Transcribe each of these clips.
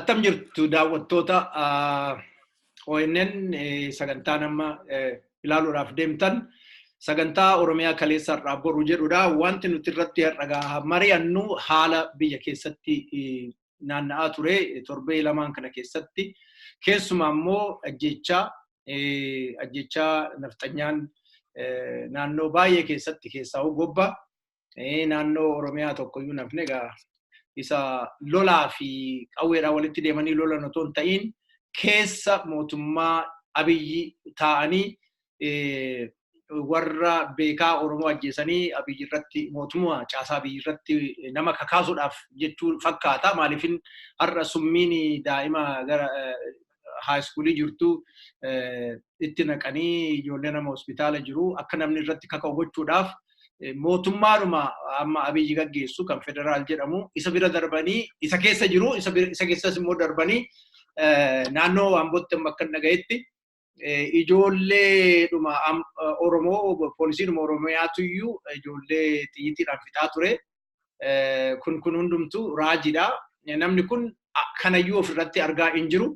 Attam jirtu daawwattoota ONN sagantaa nama ilaaluudhaaf deemtan sagantaa Oromiyaa Kaleessa irraa boru jedhudha. Wanti nuti irratti har'a mari'annu haala biyya keessatti naanna'aa ture torbee lamaan kana keessatti keessumaa immoo ajjechaa nafxanyaan naannoo baay'ee keessatti keessaa gobba naannoo Oromiyaa tokkoyyuu nafne egaa isa lolaa fi qawweedhaan walitti deemanii lolan otoo hin ta'in keessa mootummaa Abiyyi ta'anii warra beekaa Oromoo ajjeesanii Abiyyi irratti mootummaa caasaa Abiyyi irratti nama kakaasuudhaaf jechuu fakkaata. Maaliifin har'a summiin daa'ima gara haayiskoolii jirtu itti naqanii ijoollee nama hospitaala jiru akka namni irratti kaka'u gochuudhaaf mootummaadhuma amma Abiyyi gaggeessu kan federaal jedhamu isa bira darbanii isa keessa jiru isa keessas immoo darbanii naannoo Ambootti akka nagayetti ijoolleedhuma Oromoo poolisiidhuma Oromiyaatuyyuu ijoollee xiyyiitiidhaan fixaa ture. Kun hundumtu raajiidha. Namni kun kanayyuu ofirratti argaa hin jiru.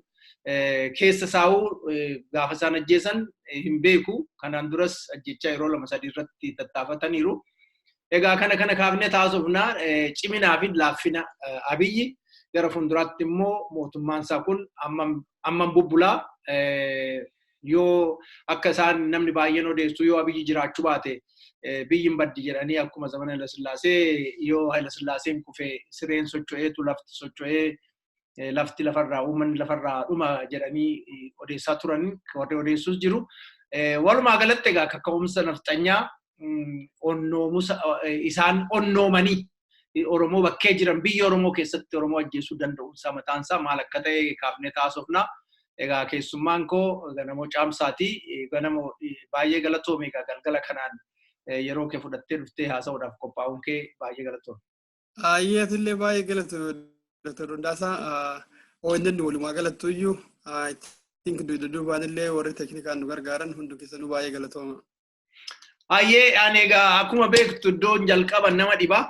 Keessa saawuu gaafa isaan ajjeesan hin beeku. Kanaan duras ajjechaa yeroo 2-3 irratti tattaafataniiru. Egaa kana kaafnee taasifnaa ciminaa fi laaffina Abiyyi gara fuulduraatti immoo mootummaan isaa kun amman bubbulaa yoo akka isaan namni baay'een odeessu yoo Abiyyi jiraachuu baate biyyin baddi jedhanii akkuma zamana Haayila Sillaasee yoo Haayila Sillaaseen kufee sireen socho'eetu lafti socho'ee lafti lafarraa uummanni lafarraa dhuma jedhanii odeessaa turan warri odeessus jiru. Walumaa galatti egaa kaka'umsa nafxanyaa isaan onnoomanii Oromoo bakkee jiran biyya Oromoo keessatti Oromoo ajjeesuu danda'u isaa mataan isaa maal akka ta'e kaafnee taasifna. Egaa keessummaan koo Ganamoo Caamsaati. Ganamoo baay'ee galatoome egaa galgala kanaan yeroo kee fudhattee dhuftee haasa'uudhaaf qophaa'uun kee baay'ee galatoome. Ayyatillee baay'ee galatoome Dr. Hundaasaa ONN walumaa galattuyyuu I think duubaanillee warri teeknikaan nu gargaaran hundi keessanuu baay'ee galatooma. Ayyee ani egaa akkuma beektu iddoon jalqaba nama dhiba.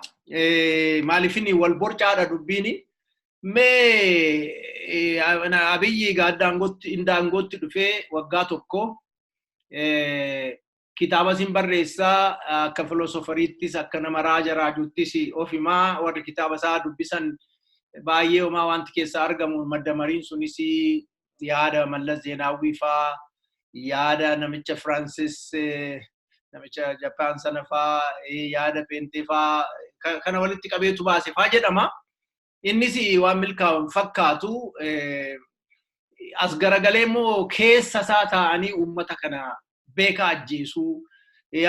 Maaliifini wal borcaadha dubbiini. Mee Abiyyi indaangootti dhufee waggaa tokko kitaaba sin barreessaa akka filosofariittis akka nama raajuuttis ofimaa warri kitaaba isaa dubbisan baay'ee homaa wanti keessaa argamu maddamariin sunis yaada Mallas Zeenaawwii faa yaada namicha Francis namicha Japan sana faa yaada Peentee faa kana walitti qabeetu baase faa jedhama. Innis waan milkaa'u fakkaatu as garagalee immoo keessa isaa ta'anii uummata kana beekaa ajjeesuu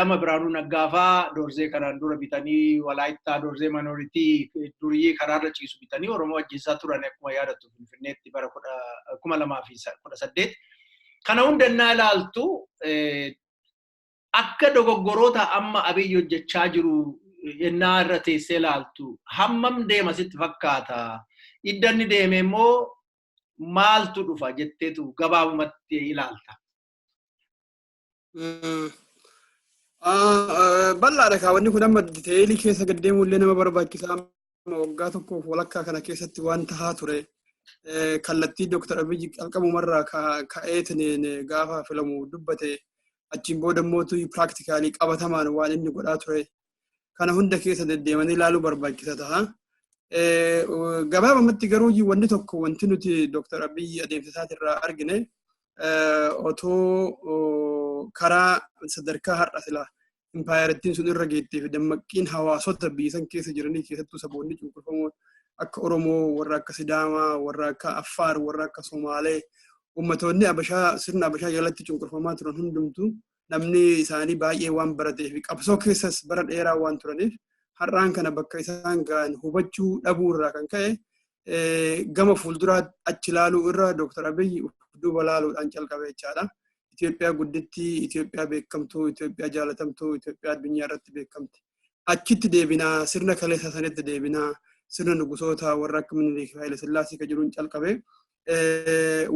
amma Biraanuu Naggaa faa Doorzee kanaan dura bitanii Walaayittaa Doorzee Manooritii durii karaarra ciisu bitanii Oromoo ajjeesaa turan akkuma yaadattu Finfinneetti bara 2018. Kana hundannaa ilaaltu akka dogoggoroota amma Abiyyi hojjechaa jiru ennaa irra teessee ilaaltu hammam deema sitti fakkaata? Iddanni deeme immoo maaltu dhufa jetteetu gabaabumatti ilaalta? Bal'aadha kaawwanni kun amma diteelii keessa gad deemuullee nama barbaachisaa waggaa tokkoof walakkaa kana keessatti waan tahaa ture. Kallattii Dr. Abiyyi qalqabumarraa ka'eetiin gaafa filamu dubbate achiin booda mootuu piraaktikaalii qabatamaan waan inni godhaa ture. Kana hunda keessa deddeemanii ilaaluu barbaachisa ta'a. Gabaabumatti garuu wanti tokko wanti nuti Dr. Abiyyi adeemsa isaatirraa argine otoo karaa sadarkaa har'a silaa impaayarattiin sun irra geettee fi dammaqqiin hawaasota biyya san keessa jiranii keessattuu saboonni cunqurfamoo akka Oromoo, warra akka Sidaamaa, warra akka Affaar, warra akka Somaalee ummatoonni sirna Abashaa jalatti cunqurfamaa turan hundumtuu namni isaanii baay'ee waan baratee fi qabsoo keessas bara dheeraa waan turaniif har'aan kana bakka isaan ga'an hubachuu dhabuu irraa kan ka'e gama fuulduraa achi ilaaluu irra Dr. Abiyyi duuba ilaaluudhaan calqabe jechaadha. Itoophiyaa guddittii, Itoophiyaa beekamtuu, Itoophiyaa jaalatamtuu, Itoophiyaa addunyaa irratti beekamti. Achitti deebinaa sirna kaleessa sanitti deebinaa sirna nugusoota warra akka Minilik Haayile Sillaasee ka jiruun calqabe.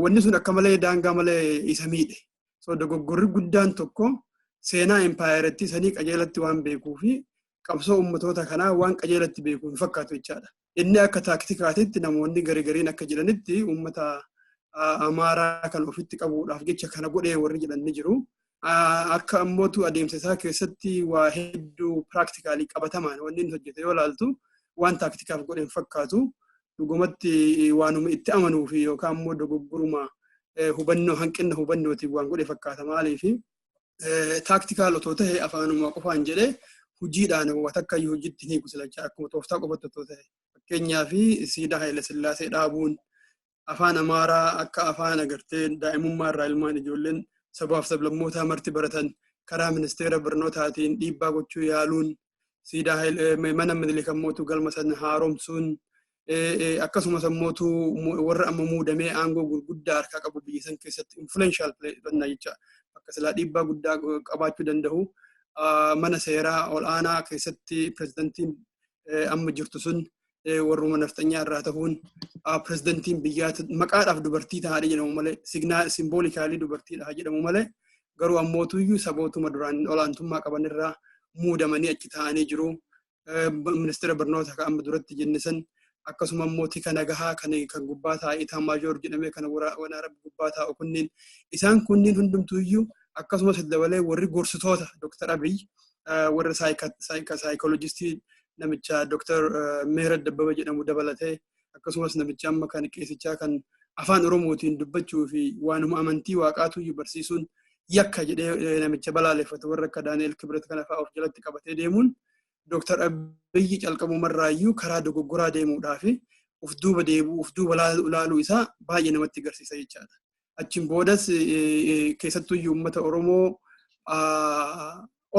Wanni sun akka malee daangaa malee isa miidhe. So dogoggorri guddaan tokko seenaa empaayaratti sanii qajeelatti waan beekuu fi qabsoo ummatoota kanaa waan qajeelatti beekuu hin fakkaatu jechaadha. inni akka taaktikaatitti namoonni gariin akka jedhanitti uummata Amaaraa kan ofitti qabuudhaaf jecha kana godhee warri jedhan ni jiru. Akka ammootu adeemsa isaa keessatti waa hedduu piraaktikaalii qabatamaan wanni inni hojjete yoo ilaaltu waan taaktikaaf godheen fakkaatu dhugumatti waanuma itti amanuu fi yookaan immoo dogoggoruma hubannoo hanqina hubannootiin waan godhe fakkaata maaliif taaktikaal otoo ta'e afaanuma qofaan jedhee hojiidhaan waan akka hojiitti hiiku silachaa akkuma tooftaa qofatti otoo ta'e fakkeenyaa fi siidaa Haayile Sillaasee dhaabuun afaan Amaaraa akka afaan agartee daa'imummaa irraa ilmaan ijoolleen sabaaf sablammoota marti baratan karaa ministeera barnootaatiin dhiibbaa gochuu yaaluun siidaa mana Minilik ammootu galma sana haaromsuun akkasumas ammootu warra amma muudamee aangoo gurguddaa harkaa qabu biyya san keessatti influential play jecha akka silaa dhiibbaa guddaa qabaachuu danda'u mana seeraa ol'aanaa keessatti pirezidantiin amma jirtu sun warruma naftanyaa irraa ta'uun pirezidantiin biyyaa maqaadhaaf dubartii ta'aa jedhamu malee simboolikaali dubartii ta'aa jedhamu malee garuu ammootuyyuu sabootuma duraan olaantummaa qaban irraa muudamanii achi ta'anii jiru. Ministeera barnoota kan amma duratti jenne san akkasuma ammootii kan nagahaa kan gubbaa taa'ee Itamaajoor jedhamee kan waraana gubbaa taa'u kunniin isaan kunniin hundumtuyyuu akkasumas dabalee warri gorsitoota Dr. Abiy warra saayikooloojistii namicha Dr. Meerat Dabbaba jedhamu dabalatee akkasumas namicha amma kan qeessichaa kan afaan Oromootiin dubbachuu fi waanuma amantii waaqaatuyyuu barsiisuun yakka jedhee namicha balaaleffatu warra akka Daani'el Kibret kana fa'aa of jalatti qabatee deemuun Dr. Abiy calqabumarraayyuu karaa dogoggoraa deemuudhaa fi uf duuba deebi'uu uf duuba ilaaluu isaa baay'ee namatti agarsiisa jechaadha. Achiin boodas keessattuyyuu uummata Oromoo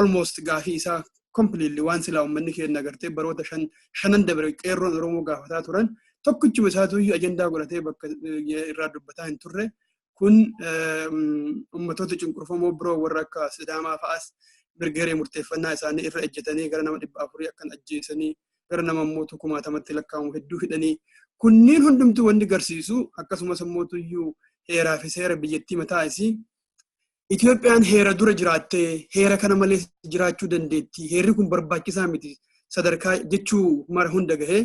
almost gaafii isaa completely waan silaa uummanni keenya agartee baroota shanan dabre qeerroon Oromoo gaafataa turan tokkichuma isaatuyyuu ajandaa godhatee bakka irraa dubbataa hin turre kun ummatoota cunqurfamoo biroo warra akka Sidaamaa fa'aas mirgeeree murteeffannaa isaanii irra ejjetanii gara nama 400 akkan ajjeesanii gara nama immoo 1000 lakkaa'amu hedduu hidhanii kunniin hundumtuu wanni garsiisu akkasumas immootuyyuu heeraa fi seera biyyattii mataa isii Itoophiyaan heera dura jiraattee heera kana malee jiraachuu dandeetti. Heerri kun barbaachisaa miti. Sadarkaa jechuu mara hunda gahee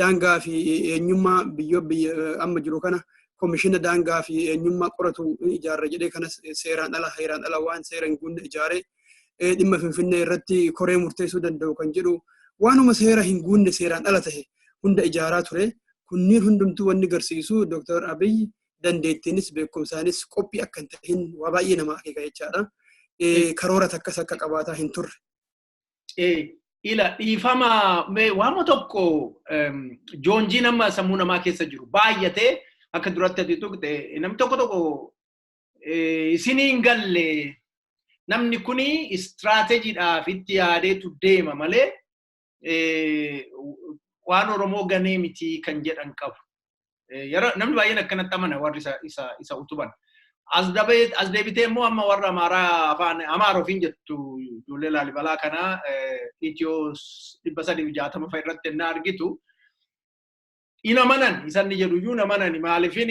daangaa fi eenyummaa biyya amma jiru kana koomishina daangaa fi eenyummaa qoratu ijaarra jedhee kanas seeraan ala waan seera hin guunne ijaaree dhimma Finfinnee irratti koree murteessuu danda'u kan jedhu waanuma seera hin guunne seeraan ala tahe hunda ijaaraa ture. Kunniin hundumtuu wanni garsiisu Dr. Abiy dandeettiinis beekumsaanis qophii akka hin ta'in waa baay'ee nama akeeka jechaadha. Karoora takkas akka qabaataa hin turre. Ila dhiifama waama tokko joonjii nama sammuu namaa keessa jiru baay'atee akka duratti ati tuqxe namni tokko isinii hin galle namni kuni istiraateejiidhaaf itti yaadeetu deema malee waan Oromoo ganee miti kan jedhan qabu. Namni baay'een akkanatti amana warri isa utuban. As deebitee immoo amma warra Amaaraa afaan Amaara ofiin jettu ijoollee Laalibalaa kana Itiyoo 360 fa'a irratti inni argitu. Ina manan isan jedhu iyyuu namanan maaliifin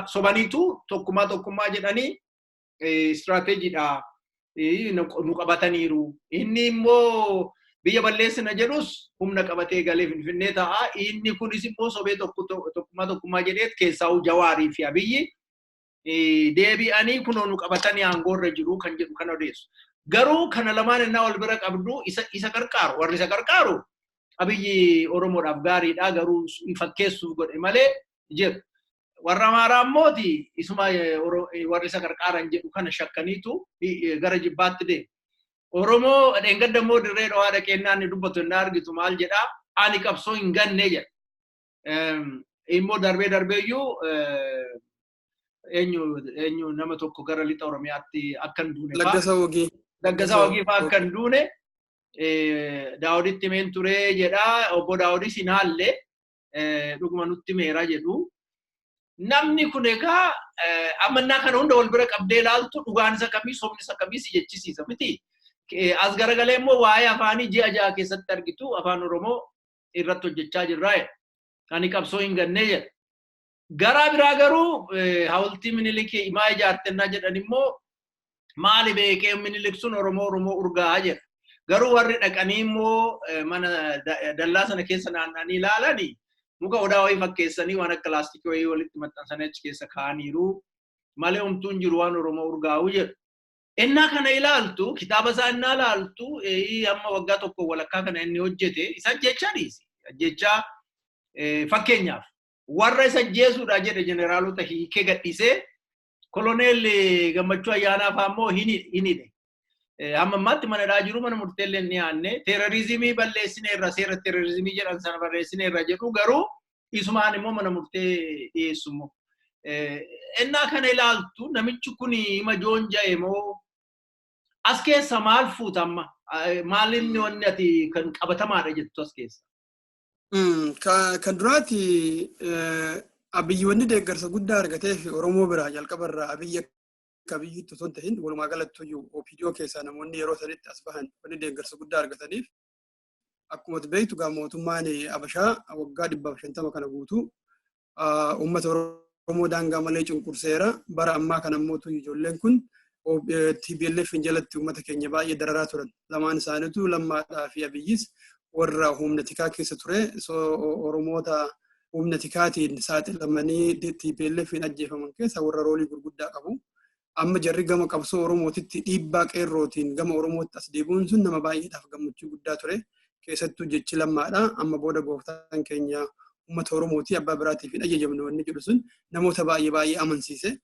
sobaniitu tokkummaa jedhanii istiraateejiidha nu qabataniiru. Inni immoo biyya balleessina jedhus humna qabatee galee Finfinnee ta'a. Inni kunis immoo sobee tokkummaa jedheet keessaa Jawaarii fi Abiyyi deebi'anii kunoo nu qabatanii aangoorra jiru kan jedhu kan odeessu. Garuu kana lamaan innaa wal bira qabdu isa qarqaaru warri isa qarqaaru Abiyyi Oromoodhaaf gaariidha garuu fakkeessuuf godhe malee jedhu. Warra Amaaraa immooti isuma warri isa qarqaaran jedhu kana shakkaniitu gara jibbaatti deemu. Oromoo dheengadda immoo dirree dhawaa dhaqeennaan ni dubbatu inni argitu maal jedhaa ani qabsoo hin ganne jedha. Immoo darbeeyyuu eenyu nama tokko gara lixa Oromiyaatti akka hin duune Laggasaa Wagii fa'aa akka hin duune Daawuditti meen turee jedhaa obbo Daawudis hin haalle dhuguma nutti meera jedhu. Namni kun egaa amannaa kana hunda wal bira qabdee ilaaltu dhugaan isa kamii sobni isa kamii si jechisiisa miti. As garagalee immoo waa'ee afaanii ji'a ja'a keessatti argitu afaan Oromoo irratti hojjechaa jirraa. Ani qabsoo hin gannee jedha. Garaa biraa garuu hawultii Minilik himaa ijaartennaa jedhan immoo maali beekee Minilik sun Oromoo urgaa jedha. Garuu warri dhaqanii immoo mana dallaa sana keessa naanna'anii ilaalanii muka odaa wayii fakkeessanii waan akka laastikii wayii walitti maxxansanii achi keessa kaa'aniiru malee homtuun jiru waan Oromoo urgaa'u jedhu. Innaa kana ilaaltu kitaaba isaa innaa ilaaltu amma waggaa tokko walakkaa kana inni hojjete isa jechaa dhiisi. Jechaa fakkeenyaaf warra isa jeesuudha jedhe jeneraalota hiikee gadhiisee koloneel Gammachuu Ayyaanaa fa'aa immoo hin hidhe. Amma ammaatti manadhaa jiru mana murteellee ni aanne teerorizimii balleessineerra seera teerorizimii jedhan sana barreessineerra jedhu garuu isumaan immoo mana murtee dhiyeessu immoo. Innaa kana ilaaltu namichi kun hima joonja'e moo as keessa maal fuuta amma maalinni wanni ati kan qabatamaadha jettu as keessa. Kan duraati Abiyyi wanni deeggarsa guddaa argatee fi Oromoo biraa jalqabarraa Abiyyi akka biyyitti osoo hin ta'in walumaa galatti iyyuu OPDO keessaa namoonni yeroo sanitti as bahan wanni deeggarsa guddaa argataniif akkuma beektu gaa mootummaan Abashaa waggaa 150 kana guutuu uummata Oromoo daangaa malee cunqurseera. Bara ammaa kana immoo ijoolleen kun TPLF jalatti uummata keenya baay'ee dararaa turan. Lamaan isaaniitu Lammaadhaa fi Abiyyis warra humna tikaa keessa ture. Oromoota humna tikaatiin saaxilamanii TPLF'n ajjeefaman keessa warra roolii gurguddaa qabu. Amma jarri gama qabsoo Oromootitti dhiibbaa qeerrootiin gama Oromootti as deebi'uun sun nama baay'eedhaaf gammachuu guddaa ture. Keessattuu jechi Lammaadha. Amma booda gooftaan keenya uummata Oromootii abbaa biraatiif hin ajajamne wanni jedhu sun namoota baay'ee amansiise.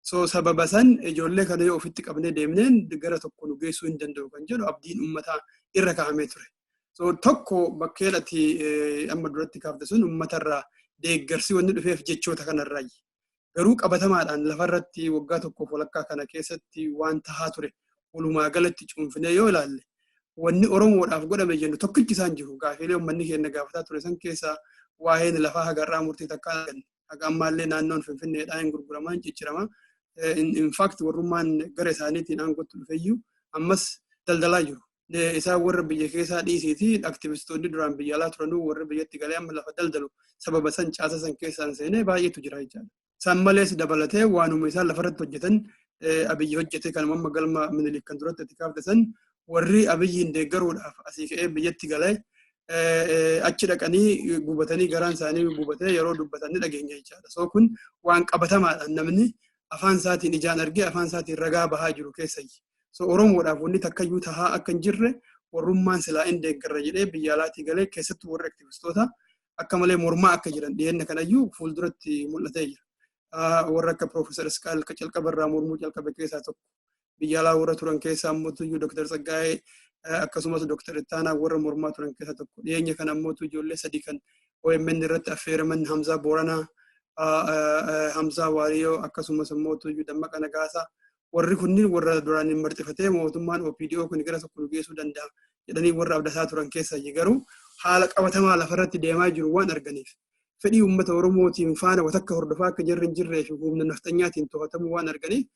So sababa san ijoollee kana yoo ofitti qabnee deemneen gara tokko nu geessuu hin danda'u kan jedhu abdiin uummataa irra kaa'amee ture. So tokko bakkeedhatti amma duratti kaafte sun uummatarraa deeggarsi wanni dhufeef jechoota kanarraayi. Garuu qabatamaadhaan lafarratti waggaa tokkoof walakkaa kana keessatti waan tahaa ture walumaa galatti cuunfinee yoo ilaalle wanni Oromoodhaaf godhame jennu tokkichi isaan jiru gaafiilee uummanni keenya gaafataa ture san keessaa waa'een lafaa hagarraa murtii takka haga ammaallee naannoon Finfinneedhaan hin gurguramaa hin cicciramaa. In fact warrummaan gara isaaniitiin aangootti dhufeeyyuu ammas daldalaa jiru. Isaan warra biyya keessaa dhiisiiti aktivistoonni duraan biyya alaa turanuu warra biyyatti galee amma lafa daldalu sababa san caasa san keessaan seenee baay'eetu jira jechaadha. San malees dabalatee waanuma isaan lafarratti hojjetan Abiyyi hojjete kan amma galma Minilik kan duratti itti kaafte san warri Abiyyiin deeggaruudhaaf asii ka'ee biyyatti galee achi dhaqanii gubatanii garaan isaanii gubatee yeroo dubbatan ni dhageenya jechaadha. So kun waan qabatamaadhaan namni afaan isaatiin ijaan argee afaan isaatiin ragaa bahaa jiru keessayyi. So Oromoodhaaf wanni takkayyuu tahaa akka hin jirre warrummaan silaa hin deeggarra jedhee biyya alaatii galee keessattuu warri aktivistoota akka malee mormaa akka jiran dhiyeenya kanayyuu fuulduratti mul'atee jira. Warra akka Profeesar Isqaal calqabarraa mormuu calqabe keessaa tokko. Biyya alaa warra turan keessaa ammoo Dr. Tsaggaayee akkasumas Dr. Ittaanaa warra mormaa turan keessaa tokko. Dhiyeenya kana ammoo ijoollee sadii kan OMN irratti affeeraman Hamzaa Booranaa, Hamzaa Waariyoo akkasumas ammoo Dammaqa Nagaasaa warri kunniin warra duraan hin marxifatee mootummaan OPDO kun gara tokko nu geessuu danda'a jedhanii warra abdataa turan keessaa garuu haala qabatamaa lafarratti deemaa jiru waan arganiif fedhii uummata Oromootiin faana watakka hordofaa akka jirre hin jirree fi humna nafxanyaatiin to'atamuu waan arganiif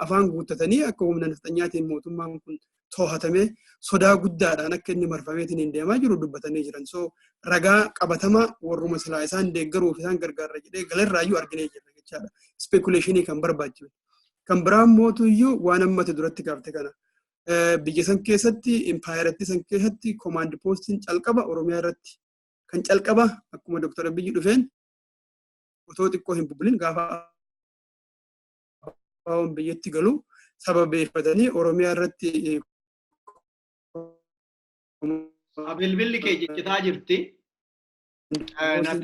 afaan guuttatanii akka humna nafxanyaatiin mootummaan kun to'atamee sodaa guddaadhaan akka inni marfameetiin hin deemaa jiru dubbatanii jiran. So ragaa qabatamaa warruma silaa isaan deeggaruuf isaan gargaarra jedhee galarraayyuu arginee jirra jechaadha. Speekuleeshinii kan barbaachisu. Kan biraan mootuyyuu waan ammate duratti kaafte kana. Biyya san keessatti impaayaratti san keessatti koomaandi poostiin calqaba Oromiyaa irratti kan calqaba akkuma Dr. Abiyyi dhufeen otoo xiqqoo hin bubbulin gaafa biyyatti galu sababeeffatanii Oromiyaa irratti bilbilli kee jeccitaa jirti.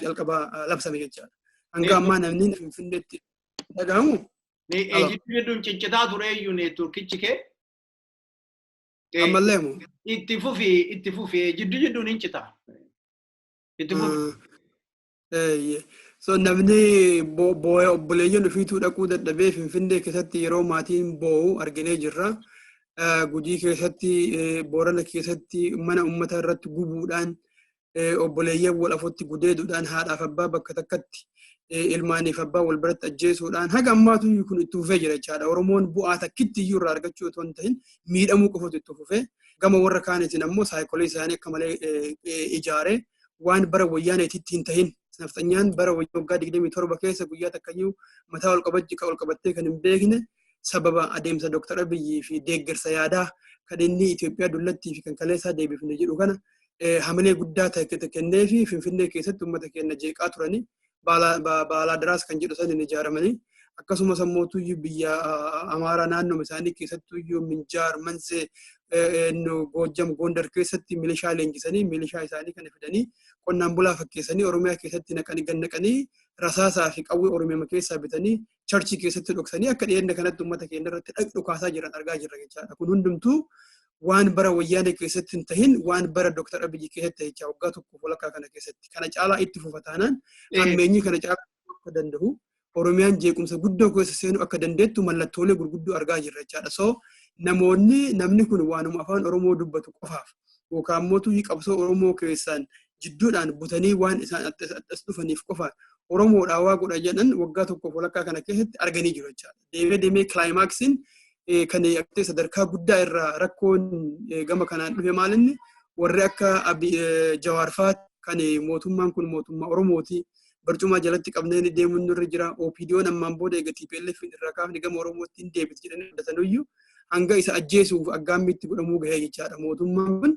Calqaba labsame jechaadha. Hanga ammaa namni Finfinneetti dhagahamu. Ejjidduun ciccitaa tureeyyuu neetworkichi kee. Ammallee moo? Itti fufi jidduun hin citaa. Itti fufi. So namni obboleeyyan ofiituu dhaquu dadhabee Finfinnee keessatti yeroo maatiin boo'u arginee jirra. Gujii keessatti Boorana keessatti mana uummata irratti gubuudhaan obboleeyyan wal afotti gudeeduudhaan haadhaaf abbaa bakka takkatti ilmaaniif abbaa wal biratti ajjeesuudhaan haga ammaatu kun itti fufee jira jechaadha. Oromoon bu'aa takkitti iyyuu irraa argachuu otoo hin ta'in miidhamuu qofatu itti fufee gama warra kaanitiin ammoo saayikoolii isaanii akka malee ijaaree waan bara wayyaaneetitti hin ta'in nafxanyaan bara waggaa 27 keessa guyyaa takkayyuu mataa ol qabattee kan hin beekne sababa adeemsa Dr. Abiyyi fi deeggarsa yaadaa kan inni Itoophiyaa dullattii fi kan kaleessaa deebifne jedhu kana hamilee guddaa ta'e kennee fi Finfinnee keessatti uummata keenya jeeqaa turanii baalaa daraas kan jedhu saniin ijaaramanii akkasumas ammoo biyya Amaaraa naannoo isaanii keessattuu Minjaar, Mansee, Goojjam, Gondar keessatti milishaa leenjisanii milishaa isaanii kana fidanii qonnaan bulaa fakkeessanii Oromiyaa keessatti naqanii rasaasaa fi qawwee Oromiyaa keessaa bitanii charchii keessatti dhoksanii akka dhiyeenya kanatti uummata keenya irratti dhukaasaa jiran argaa jirra jechaadha. Kun hundumtuu waan bara wayyaanee keessatti hin tahin waan bara Dr. Abiyyi keessatti jechaa waggaa tokko walakkaa kana keessatti kana caalaa itti fufa taanaan ammeenyi kana caalaa akka danda'u Oromiyaan jeequmsa guddoo keessa seenuu akka dandeettu mallattoolee gurguddoo argaa jirra jechaadha. So namni kun waanuma afaan Oromoo dubbatu qofaaf yookaan mootuu qabsoo Oromoo keessaan jidduudhaan butanii waan isaan as dhufaniif qofa Oromoodhaa waa godha jedhan waggaa tokko walakkaa kana keessatti arganii jiru jechaadha. Deemee climaxiin kan sadarkaa guddaa irraa rakkoon gama kanaan dhufe maalinni warri akka Jawaar Faat kan mootummaan kun mootummaa Oromooti barcuma jalatti qabnee deemuun nurra jira. OPDO'n ammaan booda eega TPLF irraa kaafne gama Oromootti hin deebite jedhanii fudhatanuyyuu hanga isa ajjeesuuf aggaammiitti godhamuu gahee jechaadha. Mootummaan kun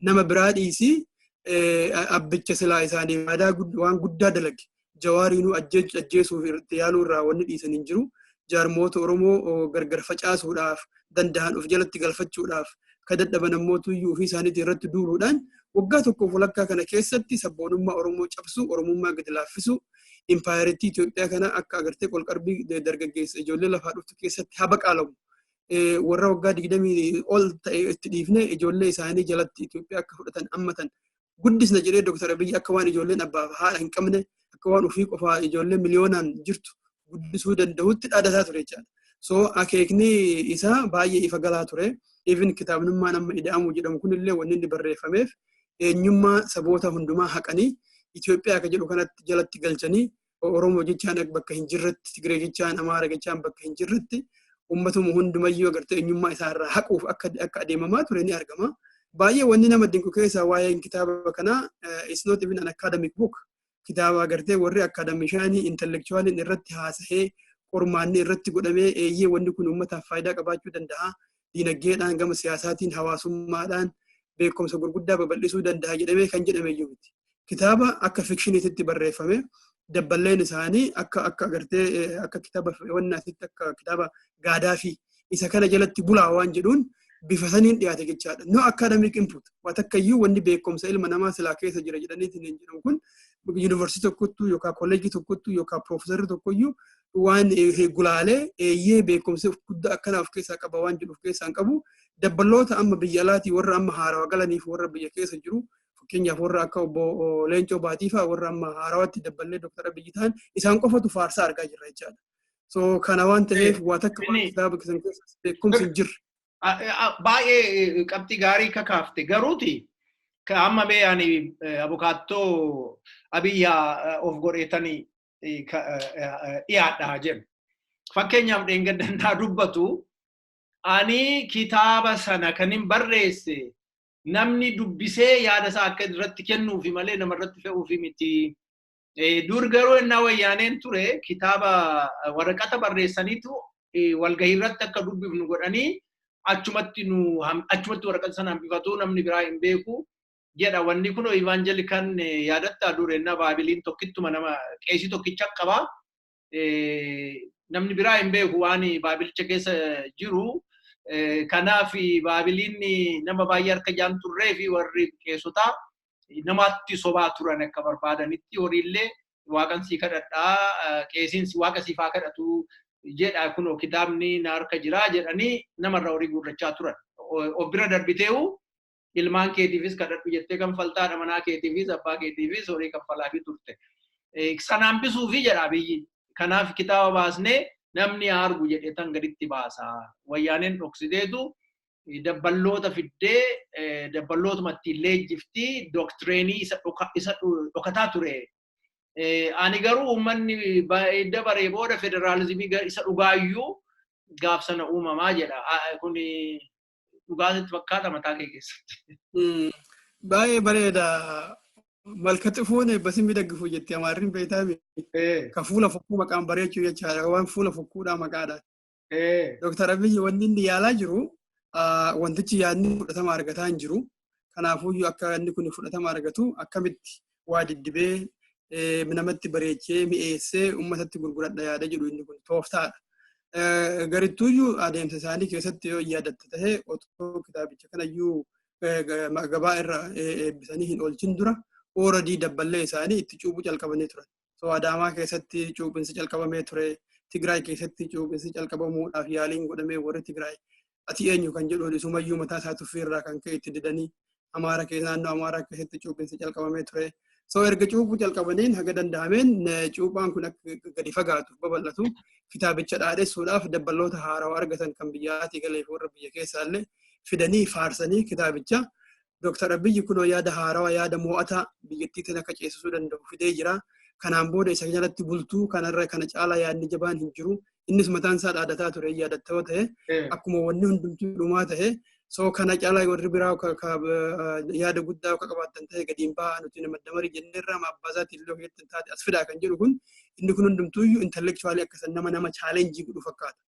nama biraa dhiisii abbicha silaa isaanii waan guddaa dalage Jawaariinuu ajjeesuuf yaaluu irraa wanni dhiisan hin jiru. Jaarmoota Oromoo gargar facaasuudhaaf danda'an of jalatti galfachuudhaaf kan dadhaban ammootuyyuu ofii isaaniitii irratti duuluudhaan waggaa tokkoof walakkaa kana keessatti sabboonummaa Oromoo cabsuu, Oromummaa gadi laaffisuu, impaayiritii Itoophiyaa kana akka agartee qolqarbii dargaggeessa ijoollee lafaa dhuftu keessatti haba qaalamu. Warra waggaa 20 ol ta'e itti dhiifne ijoollee isaanii jalatti Itoophiyaa akka fudhatan ammatan guddisna jedhee Dr. Abiyyi akka waan ijoolleen abbaaf haadha hin qabne akka waan ofii qofaa ijoollee miliyoonaan jirtu guddisuu danda'utti dhaadataa ture jechaadha. So akeekni isaa baay'ee ifa galaa ture. Even kitaabnummaan amma ida'amuu jedhamu kunillee wanni inni barreeffameef eenyummaa saboota hundumaa haqanii Itoophiyaa akka jedhu kanatti jalatti galchanii Oromoo jechaan bakka hin jirretti, Tigree jechaan, Amaara jechaan bakka hin jirretti uummatuma hundumayyuu agartee eenyummaa isaarraa haquuf akka adeemamaa ture ni argama. Baay'ee wanni nama dinqu keessaa waa'een kitaaba kanaa it's not even an academic book. Kitaaba agartee warri akaadaamishaanii intellectualiin irratti haasa'ee qormaanni irratti godhamee eeyyee wanni kun uummataaf faayidaa qabaachuu danda'a. Dinagdeedhaan gama siyaasaatiin hawaasummaadhaan beekumsa gurguddaa babal'isuu danda'a jedhamee kan jedhame iyyuu miti. Kitaaba akka fikshiniitti barreeffame dabballeen isaanii akka agartee akka kitaaba wannaatitti akka kitaaba gaadaa fi isa kana jalatti bulaa waan jedhuun bifa saniin dhiyaate jechaadha. No academic input waan takkayyuu wanni beekumsa ilma namaa silaa keessa jira jedhaniitiin hin jedhamu kun yuunivarsiitii tokkottuu yookaan kolleejii tokkottuu yookaan piroofeesarri tokkoyyuu waan gulaalee eeyyee beekumsa guddaa akkana of keessaa qaba waan jedhu of keessaa qabu dabballoota amma biyya alaatii warra amma haarawaa galaniif warra biyya keessa jiru fakkeenyaaf warra akka obbo Leencoo Baatiifaa warra amma haarawatti dabballee Dr. Abiyyi ta'an isaan qofatu faarsaa argaa jirra jechaadha. So kana waan ta'eef waa takka waan kitaaba keessan keessa beekumsi hin jirre. Baay'ee qabxii gaarii kakaafte garuuti amma beeyani abukaattoo Abiyyaa of godheetanii dhiyaadhaa jedhu. Fakkeenyaaf dheengaddantaa dubbatu ani kitaaba sana kan hin barreesse namni dubbisee yaada isaa akka irratti kennuufi malee nama irratti fe'uufi miti. Dur garuu innaa wayyaaneen ture kitaaba waraqata barreessaniitu walgahii irratti akka dubbifnu godhanii achumatti waraqata sana hambifatu namni biraa hin beeku jedha. Wanni kun evanjelikan yaadatta dureenna baabiliin tokkittuma nama qeesii tokkicha qaba. Namni biraa hin beeku waan baabilicha keessa jiru. Kanaaf baabiliin nama baay'ee harka jaan turree fi warri qeessotaa namatti sobaa turan akka barbaadanitti horiillee waaqan sii kadhadhaa qeesiin waaqa siif haa kadhatu jedha kunoo kitaabni na harka jiraa jedhanii namarraa horii guurrachaa turan. Of bira darbiteewu ilmaan keetiifis kadhadhu jettee kan faltaadha manaa keetiifis abbaa keetiifis horii kaffalaafi turte. Sanaan bisuufi jedha biyyi. Kanaaf kitaaba baasnee namni argu jedhee tan gaditti baasa. Wayyaaneen dhoksiteetu dabballoota fiddee dabballootuma leenjifti dooktireenii isa dhokataa ture. Ani garuu uummanni dabaree booda federaalizimii isa dhugaayyuu gaaf sana uumamaa jedha. Kun dhugaatitti fakkaata mataa kee keessatti. Baay'ee bareeda. Malkatti fuune basin midhaggifu jetti amaarriin beektaa ka fuula fokkuu maqaan bareechuu jechaadha waan fuula fokkuudhaa maqaadha. Dr. Abiy wanni inni yaalaa jiru wantichi yaadni fudhatama argataa hin jiru. Kanaafuu akka inni kun fudhatama argatu akkamitti waa diddibee namatti bareechee mi'eessee uummatatti gurguradha yaada jedhu inni kun tooftaadha. Garittuuyyuu adeemsa isaanii keessatti yoo yaadatta ta'e otoo kitaabicha kanayyuu gabaa irra eebbisanii hin oolchin dura ooradii dabballee isaanii itti cuuphuu calqabanii turan. So Adaamaa keessatti cuuphinsi calqabamee ture. Tigraay keessatti cuuphinsi calqabamuudhaaf yaaliin godhamee warri Tigraay ati eenyu kan jedhu isumayyuu mataa isaa tuffiirraa kan ka'e itti didanii Amaara keessa naannoo Amaaraa keessatti cuuphinsi calqabamee ture. So erga cuuphuu calqabaniin haga danda'ameen cuuphaan kun akka gadi fagaatu babal'atu kitaabicha dhaadheessuudhaaf dabballoota haarawaa argatan kan biyyaatii galee fi warra biyya keessaallee fidanii faarsanii kitaabicha Dr. Abiy kunoo yaada haarawaa yaada mo'ataa biyyattii akka ceesisuu danda'u fidee jira. Kanaan booda isa jalatti bultuu kanarra kana caalaa yaadni jabaan hin jiru. Innis mataan isaa dhaadataa ture yaadattoo ta'e akkuma wanni hundumtuu dhumaa ta'e so kana caalaa warri biraa yaada guddaa akka qabaatan ta'e gadiin bahaa nuti nama damarii jenneerraa maabbaasaatti illee ogeettiin taate as fidaa kan jedhu kun inni kun hundumtuuyyuu intellectually akkasan nama challenge godhu fakkaata.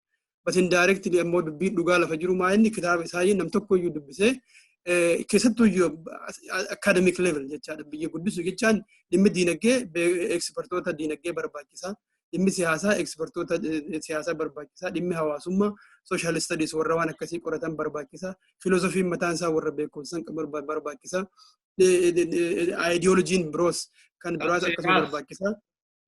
But indirectly ammoo dubbii dhugaa lafa jiru maa inni kitaaba isaa nam tokkoyyuu dubbisee keessattuuyyuu academic level jechaadha. Biyya guddisu jechaan dhimmi diinagdee ekspertoota diinagdee barbaachisaa, dhimmi siyaasaa ekspertoota siyaasaa barbaachisaa, dhimmi hawaasummaa social studies warra waan akkasii qoratan barbaachisaa, filosofiin mataan isaa warra beekumsan barbaachisaa, ideologiin biroos kan biraas akkasuma barbaachisaa.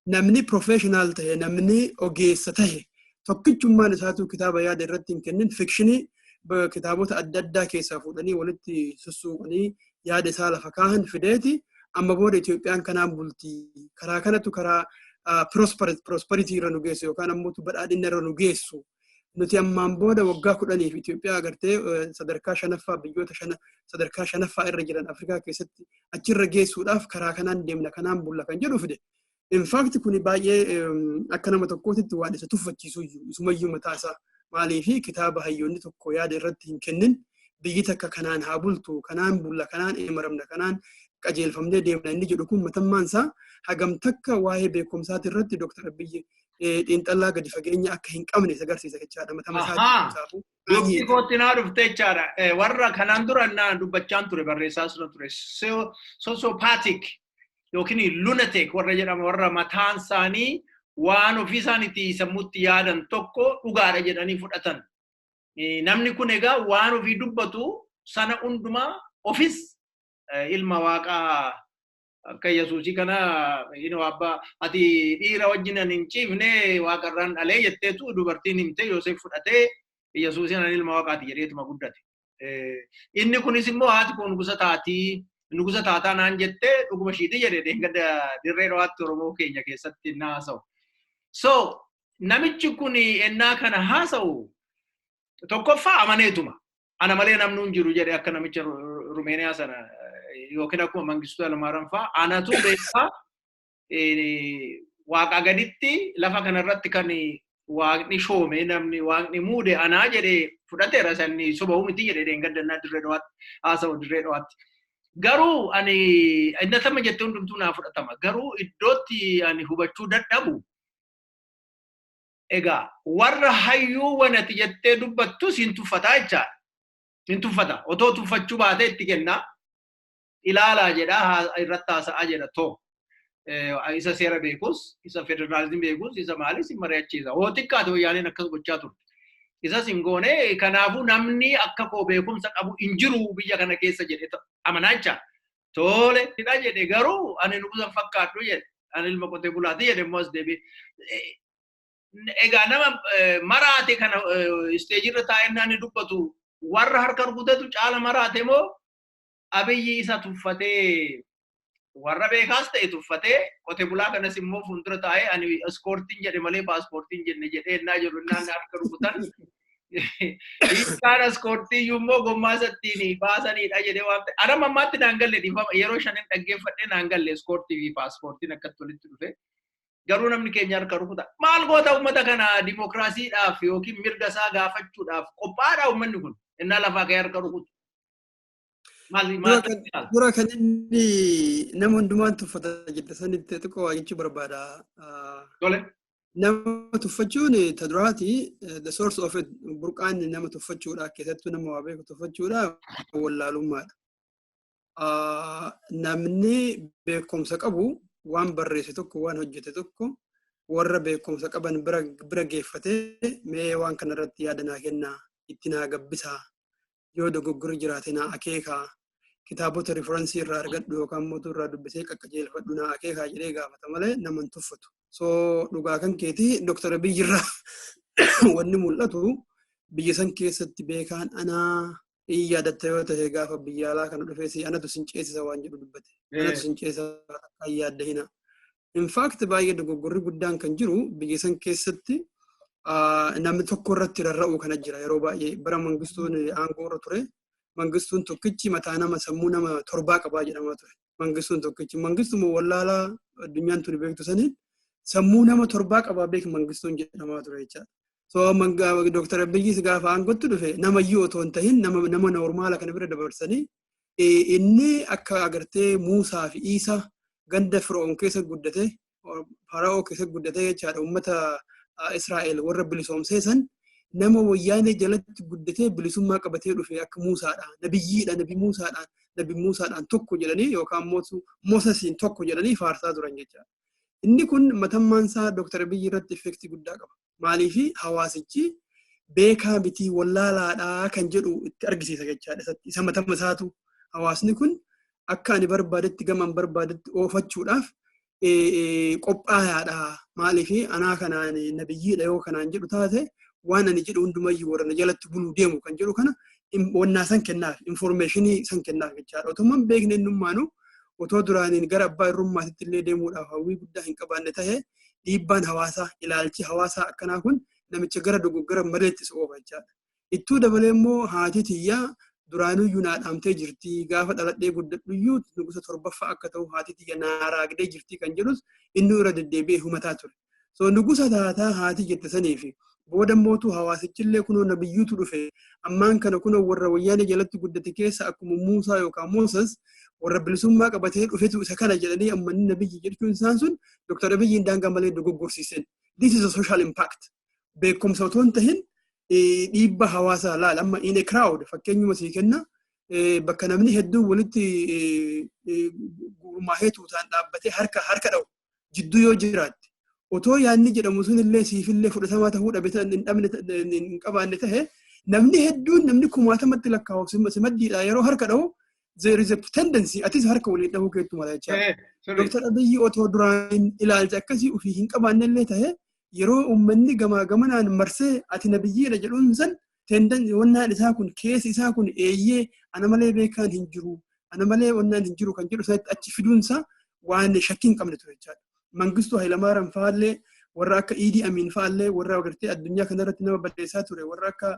Namni professional ta'e, namni ogeessa ta'e tokkichummaan isaatu kitaaba yaada irratti hin kennin fikshinii kitaabota adda addaa keessaa fuudhanii walitti sussuuqanii yaada isaa lafa kaahan fideeti amma booda Itoophiyaan kanaan bultii karaa kanatu karaa prosperity irra nu geessu yookaan ammoo badhaadhina irra nu geessu nuti ammaan booda waggaa 10 Itoophiyaa agartee sadarkaa shanaffaa biyyoota sadarkaa shanaffaa irra jiran Afrikaa keessatti achirra geessuudhaaf karaa kanaan deemna kanaan bulla kan jedhu fide. In fact kuni baay'ee akka nama tokkootitti waan isa tuffachiisu isumayyuu mataa isaa maaliifi kitaaba hayyoonni tokko yaada irratti hin kennin biyyi takka kanaan haa bultu kanaan bulla kanaan eemaramna kanaan qajeelfamnee deemna inni jedhu kun matammaan isaa hagam takka waa'ee beekumsaati irratti Dr. Abiy xiinxallaa gadi fageenya akka hin qabne agarsiisa jechaadha matama isaati. Dubbii kootti naa dhufte jechaadha. Warra kanaan dura naa dubbachaan ture barreessaa ture sociopathic yookiin lunatic warra jedhama warra mataan isaanii waan ofii isaaniitti sammuutti yaadan tokko dhugaadha jedhanii fudhatan. Namni kun egaa waan ofii dubbatu sana hundumaa ofis ilma waaqaa akka Yesuusii kana abbaa ati dhiira wajjin hin ciifne waaqarraan dhalee jetteetu dubartiin himte Yoosef fudhatee Yesuusiin ilma waaqaati jedheetuma guddate. Inni kunis immoo haati kun nugusa taataa naan jettee dhuguma ishiiti jedhee deengada dirree dhawaatti Oromoo keenya keessatti haasa'u. So namichi kun ennaa kana haasa'u tokkoffaa amaneetuma ana malee namni hin jiru jedhe akka namicha Rumeeniyaa sana yookiin akkuma Mangistuu Hayilamaariyaam fa'aa anatu beekaa waaqa gaditti lafa kanarratti kan waaqni shoome namni waaqni muude anaa jedhee fudhateera sanni soba'uu miti jedhee deengada dirree dhawaatti haasa'u dirree dhawaatti. Garuu ani innatama jettee hundumtuu naa fudhatama. Garuu iddootti ani hubachuu dadhabu egaa warra hayyuu wanati jettee dubbattu siin tuffataa jechaadha. Siin tuffata. Otoo tuffachuu baatee itti kennaa ilaalaa jedhaa irratti haasa'aa jedha too. Isa seera beekus, isa federaalizimii beekus, isa maalis hin mari'achiisa. Hoo xiqqaate wayyaaneen akkas gochaa turte. Isas hin goone kanaafuu namni akka koo beekumsa qabu hin jiru biyya kana keessa jedhe amanaa jecha. Tole hidha jedhe garuu ani nugusa fakkaadhu jedhe. Ani ilma qotee bulaati jedhe immoo as deebi'e. Egaa nama maraate kana isteejii irra taa'ennaa ni dubbatu warra harka rukutetu caala maraate moo Abiyyi isa tuffatee warra beekaas ta'e tuffatee qotee bulaa kanas immoo fuuldura taa'ee ani iskoortiin jedhe malee paaspoortiin jenne jedhee ennaa jiru innaan harka rukutan. Isaan iskoortii immoo gommaa isattiin baasanidha jedhee waan ta'e. Ana mammaatti naan galle dhiifama yeroo shanin dhaggeeffadhee naan galle iskoortii fi paaspoortiin akkatti walitti dhufe. Garuu namni keenya harka rukuta. Maal goota uummata kana dimokiraasiidhaaf yookiin mirga isaa gaafachuudhaaf qophaadha uummanni kun innaa lafaa ka'ee harka rukutu. Dura kan inni nama hundumaan tuffata jette sanitti xiqqoo waa jechuu barbaada. Tole. nama tuffachuun ta duraati the source of it burqaan nama tuffachuudha keessattuu nama waa beeku tuffachuudha wallaalummaadha. Namni beekumsa qabu waan barreesse tokko waan hojjete tokko warra beekumsa qaban bira geeffatee mee waan kanarratti yaada naa kennaa itti naa gabbisaa yoo dogoggorri jiraate naa akeekaa kitaabota referensii irraa argadhu yookaan mootuu irraa dubbisee qaqqajeelfadhu naa akeekaa jedhee gaafata malee naman tuffatu. So dhugaa kan keetii Dr. Abiy irraa wanni mul'atu biyya san keessatti beekaan anaa yaadatta yoo ta'e gaafa biyya alaa kana dhufee si anatu sin ceesisa waan jedhu dubbate. Anatu sin ceesisa akka yaadda hina. In fact baay'ee dogoggorri guddaan kan jiru biyya san keessatti namni tokko irratti rarra'u kana jira yeroo baay'ee bara mangistuun aangoo irra ture. Mangistuun tokkichi mataa nama sammuu nama torbaa qabaa jedhamaa ture. Mangistuun tokkichi mangistuma wallaalaa addunyaan tuni beektu saniin sammuu nama torbaa qabaa beek mangistuun jedhamaa ture jechaadha. So Dr. Abiyyis gaafa aangootti dhufe nama iyyuu otoo hin tahin nama normaala kana bira dabarsanii inni akka agartee Muusaa fi Iisaa ganda Fir'oon keessa guddate Fara'oo keessa guddate jechaadha uummata Israa'el warra bilisoomsee san nama wayyaanee jalatti guddatee bilisummaa qabatee dhufe akka Muusaadha nabiyyiidha nabi Muusaadhaan tokko jedhanii yookaan Moosesiin tokko jedhanii faarsaa turan jechaadha. Inni kun matammaan isaa Dr. Abiy irratti effektii guddaa qaba. Maaliifi hawaasichi beekaa bitii wallaalaadhaa kan jedhu itti argisiisa jechaadha. Isa matama isaatu hawaasni kun akka ani barbaadetti gaman barbaadetti oofachuudhaaf qophaayaadha. Maaliifi anaa kanaan nabiyyiidha yoo kanaan jedhu taate waan ani jedhu hundumayyuu warra na jalatti buluu deemu kan jedhu kana wannaa san kennaaf informationii san kennaaf jechaadha. Otoman beekne innummaanu otoo duraaniin gara abbaa irrummaatitti illee deemuudhaaf hawwii guddaa hin qabaanne ta'e dhiibbaan hawaasaa ilaalchi hawaasaa akkanaa kun namicha gara dogoggora maleetti isa oofa jechaadha. Ittuu dabalee immoo haati tiyyaa duraanuyyuu naa dhaamtee jirti gaafa dhaladhee guddadhuyyuu nugusa torbaffaa akka ta'u haati tiyya naa raagdee jirti kan jedhus inni irra deddeebi'ee humataa ture. So nugusa taataa haati jette saniifi booda mootuu hawaasichillee kunoo nabiyyuutu dhufe ammaan kana kunoo warra wayyaanee jalatti guddate keessa akkuma Muusaa yookaan Mooses warra bilisummaa qabatee dhufetu isa kana jedhanii ammanni nabiyyi jechuun isaan sun Dr. Abiyyiin daangaa malee dogoggorsiisan. This is a social impact. Beekumsa otoo hin tahin dhiibba hawaasaa laala amma in a crowd fakkeenyuma sii kenna bakka namni hedduun walitti gurmaahee tuutaan dhaabbatee harka dha'u jidduu yoo jiraatte otoo yaanni jedhamu sunillee siifillee fudhatamaa ta'uu hin qabaanne ta'e namni hedduun namni kumaatamatti lakkaa'u simaddiidha yeroo harka dha'u there is a tendency atis harka walii dhahuu keettu mala jechaadha. Dr. Abiyyi otoo duraan ilaalcha akkasii ofii hin qabaannellee ta'e yeroo uummanni gamaa gamanaan marsee ati nabiyyiidha jedhuun san wannaan isaa kun keessi isaa kun eeyyee ana malee beekaan hin jiru ana malee wannaan hin jiru kan jedhu sanatti achi fiduunsa waan shakkii hin qabne ture jechaadha. Mangistuu Hayilamaariyaam fa'aallee warra akka Iidii Amiin fa'aallee warra agartee addunyaa kanarratti nama balleessaa ture warra akka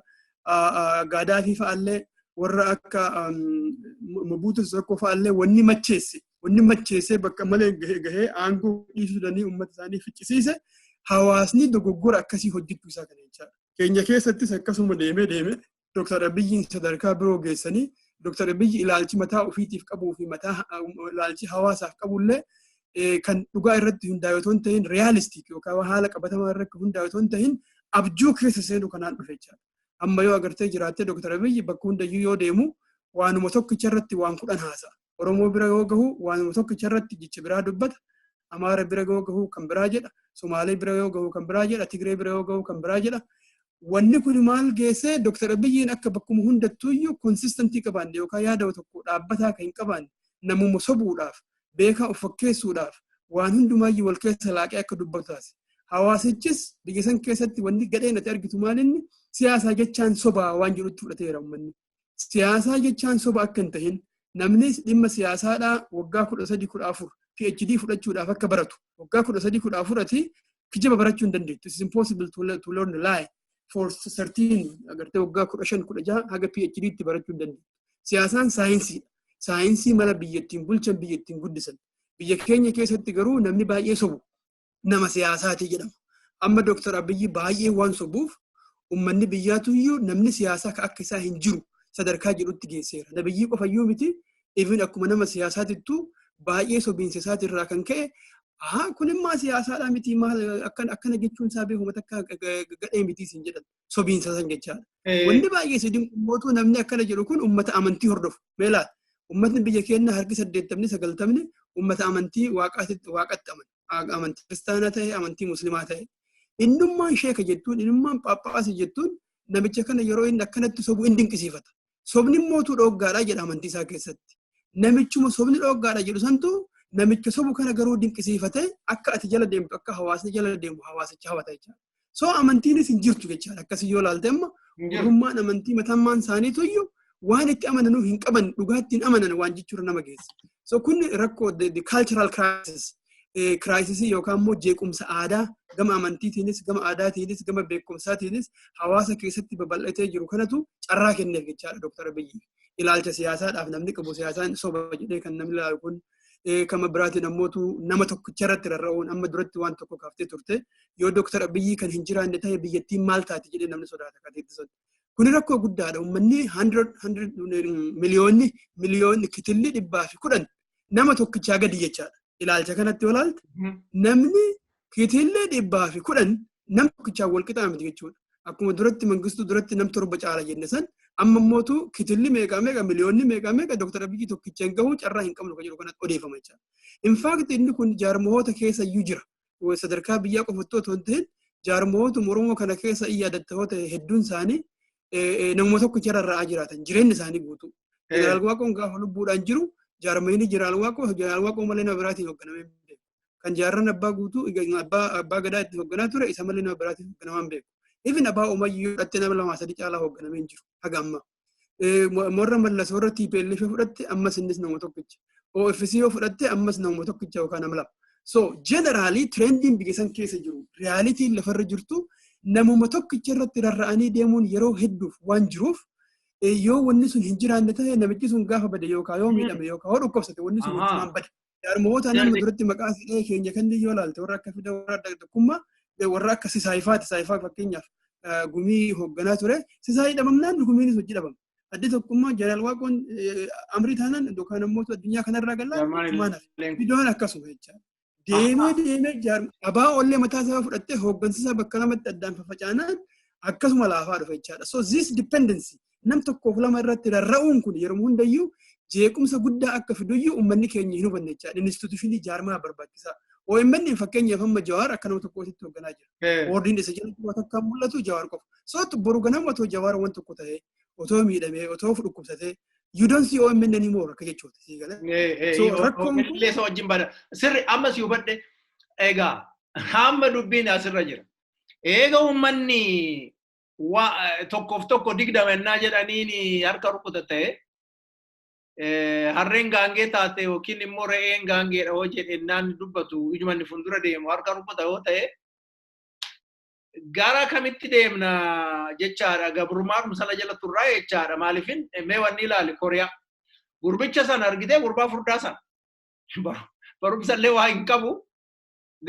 Gaadaafii fa'aallee warra akka Mobuutu Seko fa'aallee wanni macheesse bakka malee gahee aangoo dhiisuu danda'anii uummata isaanii ficcisiise hawaasni dogoggora akkasii hojjechuu isaa kana jechaadha. Keenya keessattis akkasuma deemee Dr. Abiyyiin sadarkaa biroo geessanii Dr. Abiyyi ilaalchi mataa ofiitiif qabuu fi mataa ilaalchi hawaasaaf qabullee kan dhugaa irratti hundaa'e otoo hin tahin realistic yookaan haala qabatamaa irratti hundaa'e otoo hin tahin abjuu keessa seenu kanaan dhufe jechaadha. Amma yoo agartee jiraattee Dr. Abiyyi bakka hundayyuu yoo deemu waanuma tokkicha irratti waan 10 haasa'a. Oromoo bira yoo gahu waanuma tokkicha irratti jecha biraa dubbata. Amaara bira yoo gahu kan biraa jedha. Somaalee bira yoo gahu kan biraa jedha. Tigree bira yoo gahu kan biraa jedha. Wanni kun maal geessee Dr. Abiyyiin akka bakkuma hundattuuyyuu konsistentii qabaanne yookaan yaada tokko dhaabbataa kan hin qabaanne namuma sobuudhaaf beekaa of fakkeessuudhaaf waan hundumaayyuu wal keessa laaqee akka dubbatu taasise. Hawaasichis biyya san keessatti wanni gadheen ati argitu maalinni siyaasaa jechaan sobaa waan jedhutti fudhateera uummanni. Siyaasaa jechaan soba akka hin tahin namni dhimma siyaasaadhaa waggaa 13-14 PhD fudhachuudhaaf akka baratu waggaa 13-14 ati kijiba barachuu hin dandeettu. It's impossible to learn the lie for 13 agartee waggaa 15-16 haga PhD itti barachuu hin dandeettu. Siyaasaan saayinsiidha. Saayinsii mala biyyattiin bulchan biyyattiin guddisan. Biyya keenya keessatti garuu namni baay'ee sobu nama siyaasaati jedhama. Amma Dr. Abiyyi baay'ee waan sobuuf uummanni biyyaatuyyuu namni siyaasaa akka isaa hin jiru sadarkaa jedhutti geesseera. Nabiyyii qofayyuu miti even akkuma nama siyaasaatittuu baay'ee sobiinsa isaatirraa kan ka'e kun immoo siyaasaadhaa miti maal akkana jechuun isaa beekuma takka gadhee miti siin jedhan sobiinsa san jechaadha. Wanni baay'ee sidin mootuu namni akkana jedhu kun uummata amantii hordofu. Meelaat uummatni biyya keenya harki 80-90 uummata amantii waaqatti amanu. Amantii kiristaanaa ta'e amantii musliimaa ta'e. Innummaan sheeka jettuun innummaan paappaasii jettuun namicha kana yeroo inni akkanatti sobu hin dinqisiifata. Sobni mootuu dhooggaadhaa jedha amantii isaa keessatti. Namichuma sobni dhooggaadha jedhu santu namicha sobu kana garuu dinqisiifatee akka ati jala deemtu akka hawaasni jala deemu hawaasicha hawata jechaadha. So amantiinis hin jirtu jechaadha. Akkasii yoo ilaalte amma oromummaan amantii matammaan isaaniitu iyyuu waan itti amananuu hin qaban dhugaattiin amanan waan jechuudha nama geessa. So kun rakkoo the cultural crisis yookaan immoo jeequmsa aadaa gama amantiitiinis gama aadaatiinis gama beekumsaatiinis hawaasa keessatti babal'atee jiru kanatu carraa kenneef jechaadha Dr. Abiyyi. Ilaalcha siyaasaadhaaf namni qabu siyaasaan soba jedhee kan namni ilaalu kun kama biraatiin nammootu nama tokkicha irratti rarra'uun amma duratti waan tokko kaaftee turte yoo Dr. Abiyyi kan hin jiraanne ta'e biyyattiin maal taati jedhee namni sodaata kateetti soda. Kun rakkoo guddaadha. Uummanni 100 miliyoonni kitilli 110 nama tokkichaa gadi jechaadha. Ilaalcha kanatti olaalta namni kitilli 110 nama tokkichaa wal qixaa miti jechuudha. Akkuma duratti mangistuu duratti nam 7 caala jenne san amma mootu kitilli meeqa miliyoonni meeqa Dr. Abiyyi tokkicha hin gahu carraa hin qabnu kan jedhu kanatti odeeffama jechaadha. In fact inni kun jaarmoota keessa iyyuu jira. Sadarkaa biyyaa qofattoo otoo hin ta'in jaarmoota Oromoo kana keessa yaadattoo hedduun isaanii namoota tokkicha rarra'aa jiraatan jireenya isaanii guutuu. Jeneraal Waaqoon gaafa lubbuudhaan jiru jaarmayni Jeneraal Waaqoo malee nama biraatiin hoogganamee hin beeku. Kan jaarran abbaa guutuu abbaa gadaa itti hoogganaa ture isa malee nama biraatiin hoogganamaa hin beeku. Even abaa umayyuu fudhattee nama 2-3 caalaa hoogganamee hin jiru haga amma. Morra mallas warra TPLF fudhatte ammas innis nama tokkicha. OFC yoo fudhatte ammas nama tokkicha yookaan nama lama. So generally trending biyya san keessa jiru reality lafarra jirtu namuma tokkicha irratti rarra'anii deemuun yeroo hedduuf waan jiruuf yoo wanni sun hin jiraanne ta'e namichi sun gaafa bade yookaan yoo miidhame yookaan yoo dhukkubsate wanni sun waan bade. Jaarmoota nama duratti maqaa keenya kan yoo ilaalte warra akka fida warra tokkummaa warra akka Sisaayifaa fakkeenyaaf gumii hoogganaa ture Sisaayii dhabamnaan gumiinis hojii dhabama. Addi tokkummaa Jeneraal Waaqoon amrii taanaan yookaan ammoo addunyaa kanarraa galaa iddoon akkasuma jechaadha. Deemee abaa ollee mataa isaa fudhattee hooggansisaa bakka lamatti addaan fafacaanaan akkasuma laafaa dhufa jechaadha. So this dependency nam tokkoof lama irratti rarra'uun kun yeroo hundayyuu jeequmsa guddaa akka fiduyyuu uummanni keenya hin hubanne jechaadha. Instituushinii jaarmaa barbaachisaa. OMN fakkeenyaaf amma Jawaar akka nama tokkootti hoogganaa jira. Boordiin isa jalatti waan akka mul'atu Jawaar qofa. So boru ganama otoo Jawaar waan tokko ta'ee otoo miidhamee otoo dhukkubsatee you don't see OMN anymore akka jechuudha. So rakkoon illee isa wajjin bada. Sirri ammas hubadhe egaa hamma dubbiin asirra jira. Eega uummanni tokkoof tokko digdamannaa jedhaniin harka rukuta ta'e harreen gaangee taate yookiin immoo re'een gaangeedha hoo jedhennaan dubbatu ijumanni fuuldura deemu harka rukuta yoo ta'e gara kamitti deemna jechaadha gabrummaa sana jala turraa jechaadha maaliifin mee wanni ilaali Kooriyaa gurbicha sana argitee gurbaa furdaa sana barumsallee waa hin qabu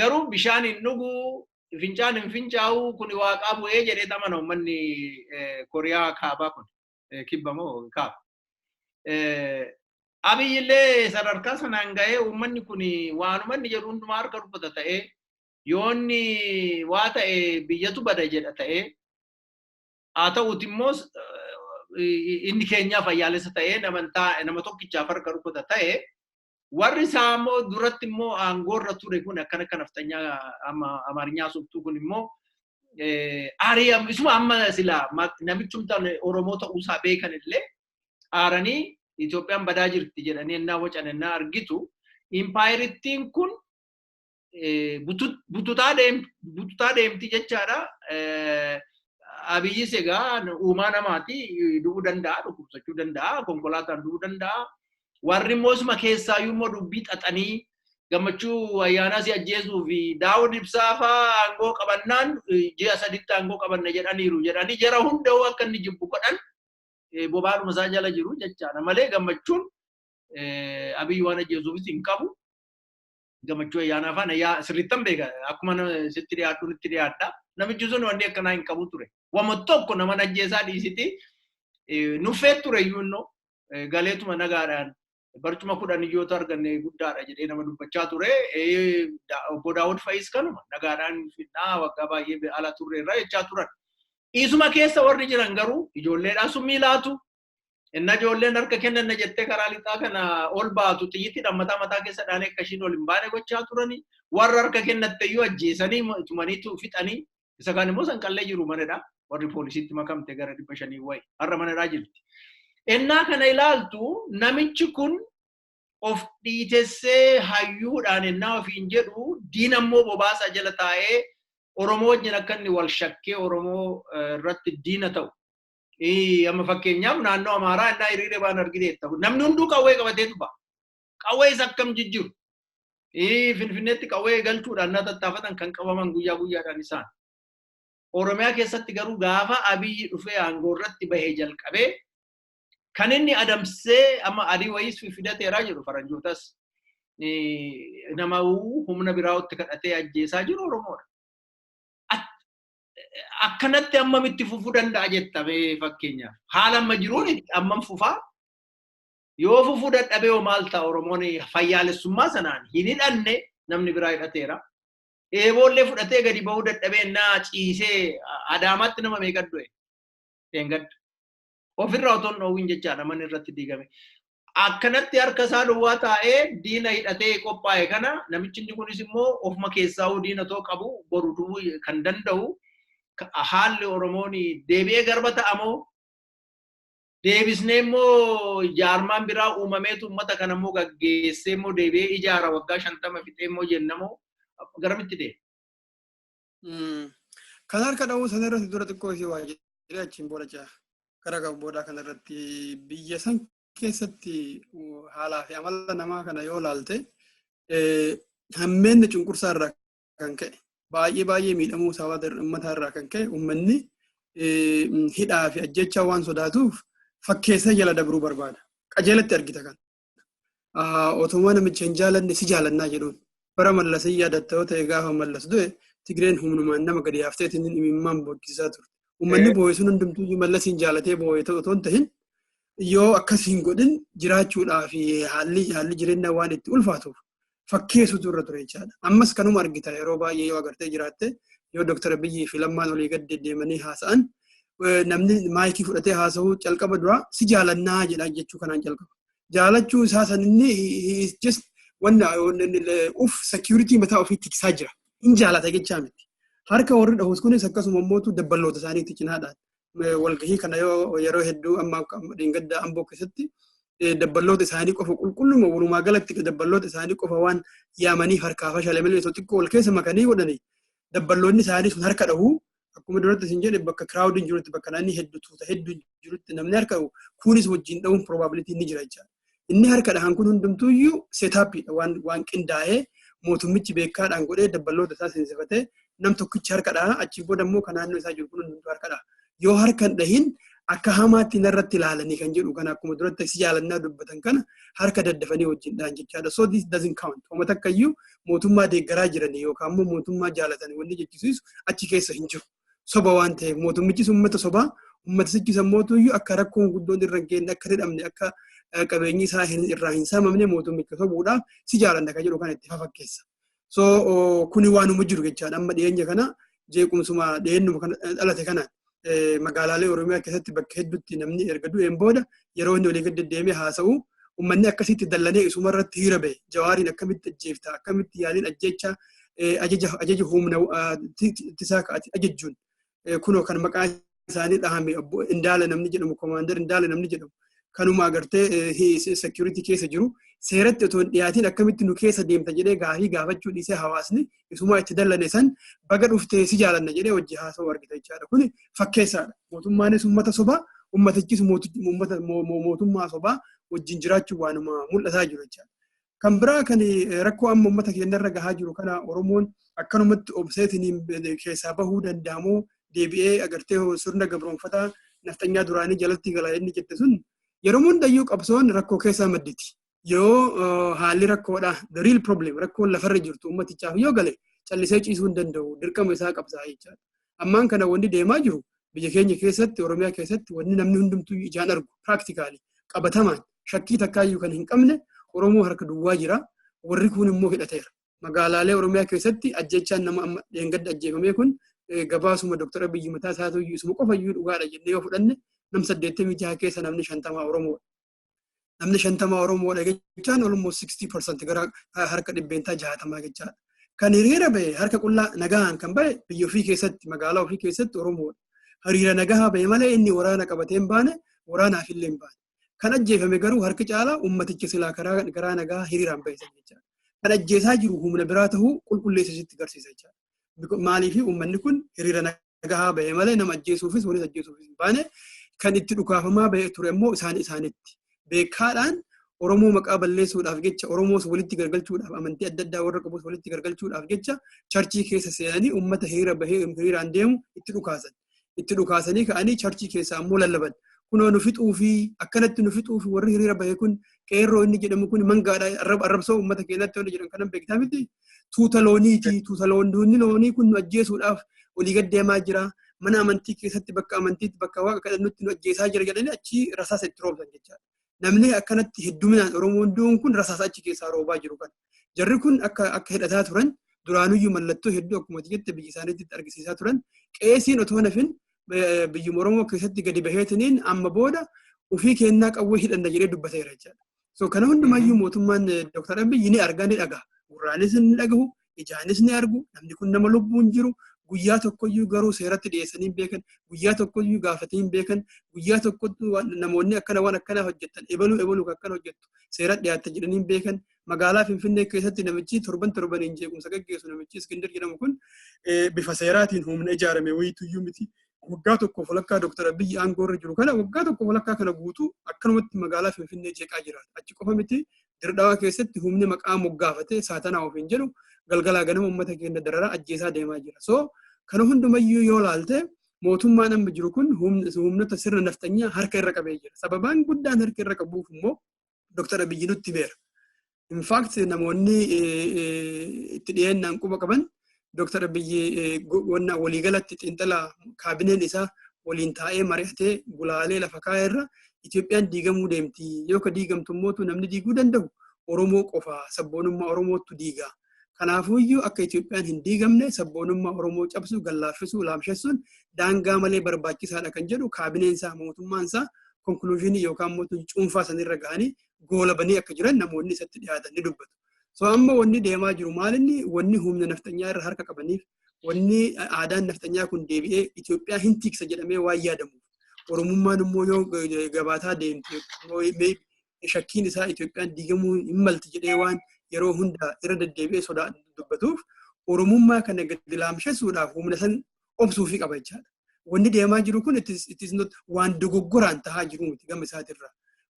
garuu bishaan hin dhugu fincaan hin fincaa'u kun waaqaa bu'ee jedhee tamana uummanni Kooriyaa kaabaa kun kibbamoo kaaba. Abiyyillee sadarkaa sanaan ga'ee uummanni kun waanumanni jedhu hundumaa harka rukuta ta'ee yoonni waa ta'e biyyatu bada jedha ta'ee haa ta'uuti immoo inni keenyaa fayyaalessa ta'ee nama tokkichaaf harka rukuta ta'ee warri isaa immoo duratti immoo aangoorra ture kun akkana naftanyaa amaarinyaa sobtuu kun immoo aariyaa isuma amma sila namichumtaan Oromoo ta'uusaa beekan illee aaranii Itoophiyaan badaa jirti jedhanii ennaa wacan ennaa argitu impaayirittiin kun bututaa deemti jechaadha. Abiyyis egaa uumaa namaati du'uu danda'a, dhukkubsachuu danda'a, konkolaataan du'uu danda'a. Warri immoo isuma keessaayyuu immoo dubbii xaxanii gammachuu ayyaanaa si ajjeesuu fi Daawud Ibsaa fa'aa aangoo qabannaan ji'a 3tti aangoo qabanna jedhaniiru jedhanii jara hunda'uu akka inni jibbu godhan bobaadhuma isaa jala jiru jechaadha malee gammachuun Abiyyi waan ajjeesuufis hin qabu. Gammachuu ayyaanaa fa'aa sirrittan beeka akkuma sitti dhiyaadhu itti dhiyaadha. Namichi sun wanni akkanaa hin qabu ture. Wama tokko nama ajjeesaa dhiisiti nuffee ture iyyuu innoo galeetuma nagaadhaan barcuma kudhan yoo arganne guddaadha jedhee nama dubbachaa ture. Obbo Daawud Fayis kanuma nagaadhaan fidnaa waggaa baay'ee ala turreerra jechaa turan. Isuma keessa warri jiran garuu ijoolleedhaan summii laatu. Inna ijoolleen harka kennan jettee karaa lixaa kana ol baatu xiyyiitiin mataa keessa dhaanee akkashiin ol hin baane gochaa turani. Warra harka kennattee ajjeesanii tumaniitu fixanii. Isa kaan immoo sanqallee jiru manadha. Warri poolisiitti makamte gara 500 wayi. Har'a manadhaa jirti. Innaa kana ilaaltu namichi kun of dhiitessee hayyuudhaan innaa ofiin jedhu diina immoo bobaasaa jala taa'ee Oromoo wajjin akka inni wal shakkee Oromoo irratti diina ta'u. Amma fakkeenyaaf naannoo Amaaraa innaa hiriiree baan argiteetta. Namni hunduu qawwee qabatee tuba. Qawwee isa akkam jijjiiru. Finfinneetti qawwee galchuudhaan na tattaafatan kan qabaman guyyaadhaan isaan. Oromiyaa keessatti garuu gaafa Abiyyi dhufee aangoo irratti bahee jalqabee kan inni adamsee amma adii wayiis fidateeraa jiru faranjootas nama humna biraatti kadhatee ajjeesaa jiru Oromoodha. Akkanatti ammamitti fufuu danda'a jettamee fakkeenyaaf. Haala amma jiruun ammam fufaa? Yoo fufuu dadhabee hoo maal ta'a Oromoon fayyaalessummaa sanaan hin hidhanne namni biraa hidhateera. Eeboollee fudhatee gadi bahuu dadhabee naa ciisee Adaamaatti nama meeqa du'e? Deengadda. Ofirraa otoo hin dhoowwin jechaadha manni irratti diigame. Akkanatti harka isaa duwwaa taa'ee diina hidhatee qophaa'e kana namichi inni kunis immoo ofuma keessaa diina too qabu boru du'uu kan danda'u haalli Oromoon deebi'ee garba ta'amoo deebisnee immoo jaarmaan biraa uumameetu uummata kana immoo gaggeessee immoo deebi'ee ijaara waggaa 50 fixee immoo jennamoo garamitti deema. Kan harka dha'uu sana irratti dura xiqqoo isii waa jedhee achiin booda jaa gara gabboodaa kana irratti biyya san keessatti haalaa fi amala namaa kana yoo laalte hammeenni cunqursaa irraa kan ka'e baay'ee miidhamuu sababa uummataa irraa kan ka'e uummanni hidhaa fi ajjechaa waan sodaatuuf fakkeessa jala dabruu barbaada. Qajeelatti argita kan. Otuma namicha hin jaalanne si jaalannaa jedhuun bara mallasii yaadattoo ta'e gaafa mallas du'e Tigreen humnumaan nama gadi yaafteetiin imimmaan bookisaa turte. Uummanni boo'ee sun hundumtuu mallasiin jaalatee boo'ee otoo hin ta'in yoo akkasiin godhin jiraachuudhaa fi haalli jireenya waan itti ulfaatuuf fakkeessutu irra ture jechaadha. Ammas kanuma argita yeroo baay'ee yoo agartee jiraatte yoo Dr. Abiyyi fi Lammaan olii gad deddeemanii haasa'an namni maayikii fudhatee haasa'uu calqaba duraa si jaalannaa jedha jechuu kanaan calqaba. Jaalachuu isaa san inni just wanna security mataa ofii tiksaa jira. Hin jaalata jechaa miti. Harka warri dhahus kunis akkasuma mootu dabballoota isaaniitti cinaadhaan. Walgahii kana yeroo hedduu amma dhingaddaa amboo keessatti dabballoota isaanii qofa qulqulluma walumaa galatti dabballoota isaanii qofa waan yaamanii harkaa fashalee malee xiqqoo wal keessa makanii godhanii dabballoonni isaanii sun harka dhahuu akkuma duratti isin jedhe bakka crowding jirutti bakka naanni hedduu jirutti namni harka dhahu kunis wajjin dhahuun probability ni jira jechaadha. Inni harka dhahan kun hundumtuuyyuu seetaappiidha waan qindaa'ee mootummichi beekaadhaan godhee dabballoota isaa seensifatee nam tokkichi harka dhaha achi booda immoo kan naannoo isaa jiru kun hundumtuu harka dhaha. Yoo harkan dhahin akka hamaatti narratti ilaalanii kan jedhu kana akkuma duratti si jaalannaa dubbatan kana harka daddafanii wajjin dhahan jechaadha. So this doesn't count. Uummata akkayyuu mootummaa deeggaraa jiranii yookaan immoo mootummaa jaalatanii wanni jechisiisu achi keessa hin jiru. Soba waan ta'eef mootummichis uummata sobaa uummatichis ammootuyyuu akka rakkoon guddoon irra hin geenye akka hidhamne akka qabeenyi isaa irraa hin saamamne mootummicha sobuudhaaf si jaalanna kan jedhu kan itti fakkeessa. So kuni waanuma jiru jechaadha. Amma dhiyeenya kana jeequmsuma dhiyeennuma kana dhalate kanaan magaalaalee Oromiyaa keessatti bakka hedduutti namni erga du'een booda yeroo inni olii gad deddeemee haasa'u uummanni akkasitti dallanee isuma irratti hiriira bahe Jawaariin akkamitti ajjeefta akkamitti yaaliin ajjecha ajaja humna ittisaa ka'ati ajajjuun kunoo kan maqaa isaanii dhahame Indaala namni jedhamu Komaander Indaala namni jedhamu kanuma agartee security keessa jiru seeratti otoo hin dhiyaatiin akkamitti nu keessa deemta jedhee gaafii gaafachuu dhiisee hawaasni isuma itti dallane san baga dhuftee si jaalanna jedhee wajji haasa'u argita jechaadha. Kuni fakkeessaadha. Mootummaanis uummata sobaa uummatichis mootummaa sobaa wajjin jiraachuu waanuma mul'ataa jiru jechaadha. Kan biraa kan rakkoo amma uummata keenyarra gahaa jiru kana Oromoon akkanumatti obseetiniin keessaa bahuu danda'amoo deebi'ee agartee sirna gabroonfataa naftanyaa duraanii jalatti galaa inni jette sun yeroo hundayyuu qabsoon rakkoo keessaa madditi. Yoo haalli rakkoodha the real problem rakkoon lafarra jirtu ummatichaaf yoo gale callisee ciisuu hin danda'u dirqama isaa qabsaa jechaadha. Ammaan kana wanti deemaa jiru biyya keenya keessatti Oromiyaa keessatti wanni namni hundumtuu ijaan argu practically qabatamaan shakkii takkaayyuu kan hin qabne Oromoo harka duwwaa jira. Warri kun immoo hidhateera. Magaalaalee Oromiyaa keessatti ajjechaan nama amma dheengadda ajjeefamee kun gabaasuma Dr. Abiyyi mataa isaatu isuma qofayyuu dhugaadha jennee yoo fudhanne nam 86 keessa namni 50 Oromoodha. Namni 50 Oromoodha jechaan almost 60% gara harka dhibbeentaa 60 jechaadha. Kan hiriira bahe harka qullaa nagaan kan bahe biyya ofii keessatti magaalaa ofii keessatti Oromoodha. Hiriira nagaa bahe malee inni waraana qabatee hin baane waraanaaf illee hin baane. Kan ajjeefame garuu harki caalaa ummaticha silaa karaa nagaa hiriiraan bahisan jechaadha. Kan ajjeesaa jiru humna biraa ta'uu qulqulleessisitti garsiisa jechaadha. Maaliif uummanni kun hiriira nagaa bahe malee nama ajjeesuufis wanis ajjeesuufis hin baane kan itti dhukaafamaa bahe ture immoo isaanitti. Beekaadhaan Oromoo maqaa balleessuudhaaf jecha Oromoos walitti gargalchuudhaaf amantii adda addaa warra qabus walitti gargalchuudhaaf jecha charchii keessa seenanii uummata hiriira bahee hiriiraan deemu itti dhukaasan. Itti dhukaasanii ka'anii charchii keessaa ammoo lallaban. Kunoo nu fixuu fi akkanatti nu fixuu fi warri hiriira bahe kun qeerroo inni jedhamu kun mangaadha arrabsoo uummata keenyatti wani jedhan kanan beektaa miti. Tuuta looniiti. Tuuta loonii kun nu ajjeesuudhaaf olii gad deemaa jira. Mana amantii keessatti bakka amantiitti bakka waaqa kadhannutti nu ajjeesaa jira jedhanii achi rasaasa itti roobsan jechaadha. Namni akkanatti hedduminaan Oromoon du'uun kun rasaasa achi keessaa roobaa jiru kan. Jarri kun akka hidhataa turan duraanuyyuu mallattoo hedduu akkuma jette biyya isaaniitti argisiisaa turan. Qeesiin otoo nafin biyyuma Oromoo keessatti gadi baheetiniin amma booda ofii kennaa qawwee hidhanna jedhee dubbateera jechaadha. So kana hundumayyuu mootummaan Dr. Abiyyi ni argaa ni dhaga'a. Gurraanis ni dhagahu, ijaanis ni argu. Namni kun nama lubbuun jiru. Guyyaa tokkoyyuu garuu seeratti dhiyeessanii hin beekan. Guyyaa tokkoyyuu gaafatanii hin beekan. Guyyaa tokkotti namoonni akkana waan akkana hojjetan ebaluu akkana hojjettu seeratti dhiyaatta jedhanii hin beekan. Magaalaa Finfinnee keessatti namichi torbaniin jeequmsa gaggeessu namichi Iskindir jedhamu kun bifa seeraatiin humna ijaarame wayituyyuu miti. Waggaa tokkoof walakkaa Dr. Abiyyi aangoorra jiru kana waggaa tokkoof walakkaa kana guutuu akkanumatti magaalaa Finfinnee jeeqaa jiraata. Achi qofa miti Dirdhawaa keessatti humni maqaa moggaafatee saatanaa ofiin jedhu galgalaa ganama uummata keenya dararaa ajjeesaa deemaa jira. So kana hundumayyuu yoo laalte mootummaan amma jiru kun humnoota sirna naftanyaa harka irra qabee jira. Sababaan guddaan harka irra qabuuf immoo Dr. Abiyyi nutti beera. In fact namoonni itti dhiyeennaan quba qaban Dr. Abiyyi waliigalatti xiinxala kaabineen isaa waliin taa'ee mari'atee gulaalee lafa kaa'ee irra Itoophiyaan diigamuu deemti. Yoo ka diigamtu immoo namni diiguu danda'u Oromoo qofa sabboonummaa Oromootu diiga. Kanaafuyyuu akka Itoophiyaan hin diigamne sabboonummaa Oromoo cabsuu, gallaaffisuu, laamshessuun daangaa malee barbaachisaadha kan jedhu kaabineen isaa mootummaan isaa konkuluuzinii yookaan immoo cuunfaa sanirra ga'anii goolabanii akka jiran namoonni isatti dhiyaatan ni dubbatu. So amma wanni deemaa jiru maalinni wanni humna naftanyaa irra harka qabaniif wanni aadaan naftanyaa kun deebi'ee Itoophiyaa hin tiksa jedhamee waan yaadamuuf. Oromummaan immoo yoo gabaataa deemte shakkiin isaa Itoophiyaan diigamuu hin malti jedhee waan yeroo hunda irra deddeebi'ee sodaa dubbatuuf Oromummaa kana gadi laamshessuudhaaf humna san obsuufii qaba jechaadha. Wanni deemaa jiru kun waan dogoggoraan tahaa jiru miti gama isaatirra.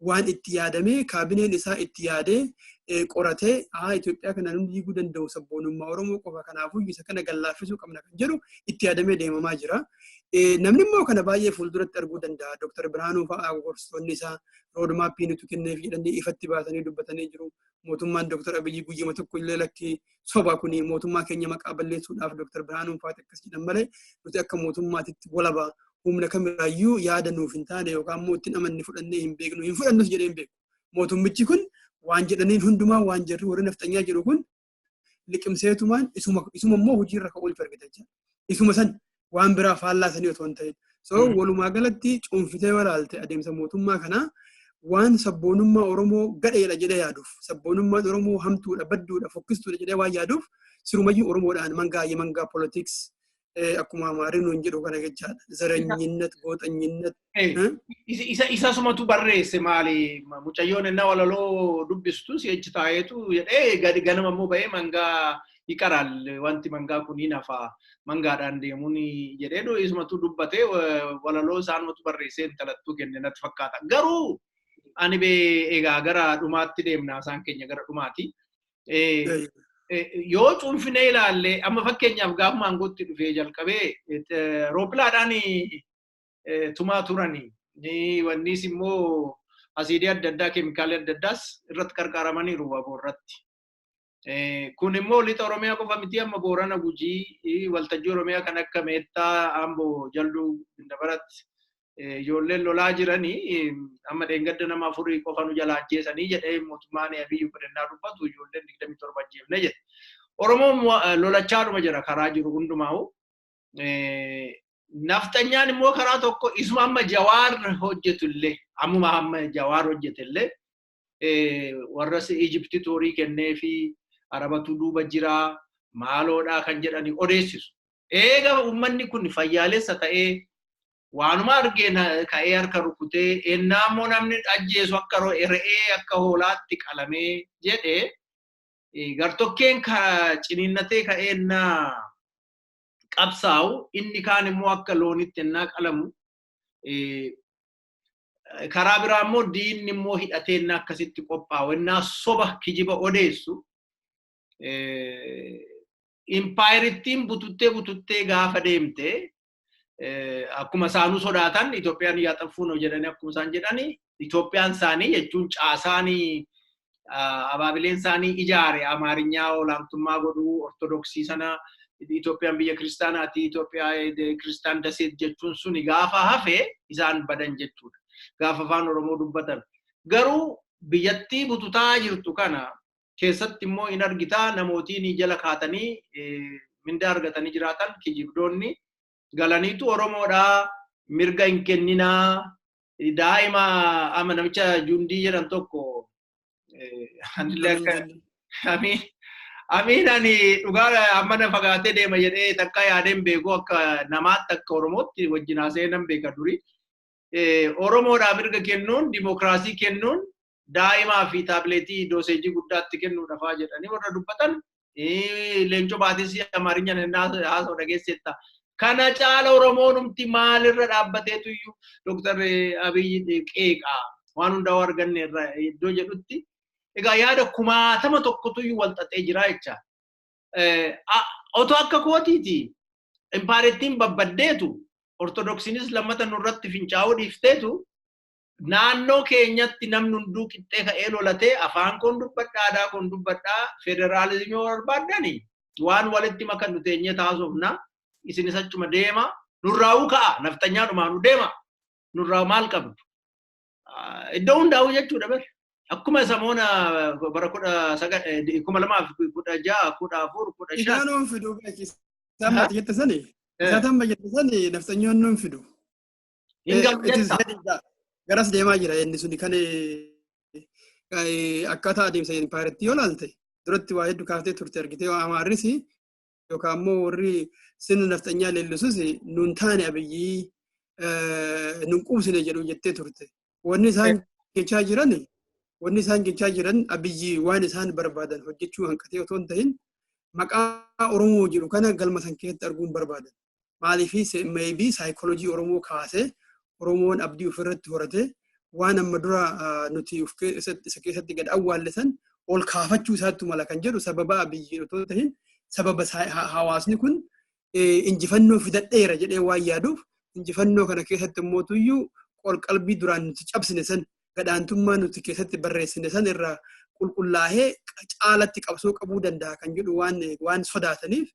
Waan itti yaadamee kaabineen isaa itti yaadee qoratee Itoophiyaa kana namni diiguu danda'u sabboonummaa Oromoo qofa kanaafuu isa kana gallaaffisuu qabna kan jedhu itti yaadamee deemamaa jira. Namni immoo kana baay'ee fuulduratti arguu danda'a. Dr. Birhaanuu fa'aa gorstoonni isaa roodmaappii nuti kenneef jedhanii ifatti baasanii dubbatanii jiru. Mootummaan Dr. Abiyyi guyyama tokko illee lakki soba kuni mootummaa keenya maqaa balleessuudhaaf Dr. Birhaanuu fa'aati akkas jedhan malee nuti akka mootummaatitti walaba humna kamiraayyuu yaada nuuf hin taane yookaan immoo ittiin amanni fudhannee hin beeknu hin fudhannus jedhee hin beeku. Mootummichi kun waan jedhaniin hundumaa waan jarri warri naftanyaa jedhu kun liqimseetumaan isuma immoo hojiirra ka'uu itti argita jechuudha. Isuma san waan biraa faallaasanii otoo hin ta'in. So walumaa galatti cuunfitee walaalte adeemsa mootummaa kanaa waan sabboonummaa Oromoo gadheedha jedhee yaaduuf sabboonummaan Oromoo hamtuudha badduudha fokkistuudha jedhee waan yaaduuf sirumayyuu Oromoodhaan mangaa politiks akkuma Amaariin nuun jedhu kana jechaadha. Zaranyinnet, gooxanyinnet. Isa sumatu barreesse maali? Mucayyoon innaa walaloo dubbistu si'achi taa'eetu jedhee gadi ganama immoo ba'ee mangaa hiqaraal wanti mangaa kun hin hafa mangaadhaan deemuun jedhee isumatu dubbatee walaloo isaanumatu barreessee intalattuu kenne natti fakkaata. Garuu ani egaa gara dhumaatti deemnaa isaan keenya gara dhumaati. Yoo cuunfinee ilaalle amma fakkeenyaaf gaafa maangootti dhufee jalqabee rooppilaadhaan tumaa turanii wannis immoo asiidii adda addaa keemikaalii adda addaas irratti gargaaramaniiru waboorratti. Kun immoo lixa Oromiyaa qofa miti amma Boorana Gujii waltajjii Oromiyaa kan akka Meettaa Amboo Jalduu Dabaratti ijoolleen lolaa jiranii amma dheengadda nama 4 qofa nu jalaa ajjeesanii jedhee mootummaan Abiyyi fudhannaa dubbatu ijoolleen 27 ajjeefne jedhe. Oromoon lolachaadhuma jira karaa jiru hundumaa'u. Naftanyaan immoo karaa tokko isuma amma Jawaar hojjetullee ammuma amma Jawaar hojjetellee warra Ijipti toorii kennee fi Arabatu duuba jira maaloodhaa kan jedhani odeessisu. Eega uummanni kun fayyaalessa ta'ee waanuma argeen ka'ee harka rukutee ennaammoo namni ajjeesu akka re'ee akka hoolaatti qalamee jedhee gartokkeen ciniinnatee ka'eennaa qabsaa'u inni kaan immoo akka loonitti ennaa qalamu karaa biraa immoo diinni immoo hidhatee ennaa akkasitti qophaa'u ennaa soba kijiba odeessu impaayirittiin bututtee gaafa deemte akkuma isaanuu sodaatan Itoophiyaan yaxxanfuun jedhanii akkuma isaan jedhanii Itoophiyaan isaanii jechuun caasaanii abaabileen isaanii ijaare Amaarinyaa olaantummaa godhuu Ortodoksii sana Itoophiyaan biyya kiristaanaati Itoophiyaa kiristaan daseet jechuun suni gaafa hafe isaan badan jechuudha. Gaafa afaan Oromoo dubbatan. Garuu biyyattii bututaa jirtu kana keessatti immoo in argitaa namootiin jala kaatanii mindaa argatanii jiraatan kijibdoonni galaniitu Oromoodhaa mirga hin kenninaa daa'ima amma namicha Jundii jedhan tokko Amiin ani dhugaa amma na fagaatee deema jedhee takka yaadeen beeku akka namaatti akka Oromootti wajjin haasa'ee beeka duri. Oromoodhaa mirga kennuun dimokiraasii kennuun daa'imaa fi taabileetii dooseejii guddaatti kennuudhaafaa jedhanii warra dubbatan leencoo baatis Amaarinyaa haasa'u dhageessetta. Kana caala Oromoonumti maalirra dhaabbateetu iyyuu Dr. Abiyyi qeeqaa waan hundaa arganne irra iddoo jedhutti egaa yaada 1000 tokkotu iyyuu wal xaxee jira jecha. Otoo akka kootiiti impaarettiin babbaddeetu Ortodoksiinis lammata nurratti fincaa'uu dhiifteetu naannoo keenyatti namni hunduu qixxee ka'ee lolatee afaan koon dubbadhaa aadaa koon dubbadhaa federaalizimii barbaadanii waan walitti makan teenyee taasofna isinis achuma deema nurraa'uu ka'a naftanyaadhumaa nu deema nurraa maal qabdu iddoo hundaa'uu jechuudha bar akkuma samoona bara 2016 14 Isaanoo fiduu beekis sama jettasanii isaatan jettasanii naftanyoon nuun fidu. Garas deemaa jira inni suni kan akkaataa adeemsa impaayirettii yoo laalte duratti waa hedduu kaaftee turte argitee Amaarris yookaan immoo warri sirna naftanyaa leellisus nuun taane Abiyyii nuun quubsine jedhu jettee turte. Wanni isaan jechaa jiran Abiyyii waan isaan barbaadan hojjechuu hanqatee otoo hin ta'in maqaa Oromoo jedhu kana galma san keessatti arguun barbaadan. Maaliifii maybii saayikooloojii Oromoo kaasee Oromoon abdii ofirratti horate waan amma dura nuti isa keessatti gad awwaallisan ol kaafachuu isaatti mala kan jedhu sababa Abiyyi otoo ta'in sababa hawaasni kun injifannoo fidadheera jedhee waan yaaduuf injifannoo kana keessatti mootuyyuu qalbii duraan nuti cabsine san gadhaantummaa nuti keessatti barreessine san irraa qulqullaa'ee caalatti qabsoo qabuu danda'a kan jedhu waan sodaataniif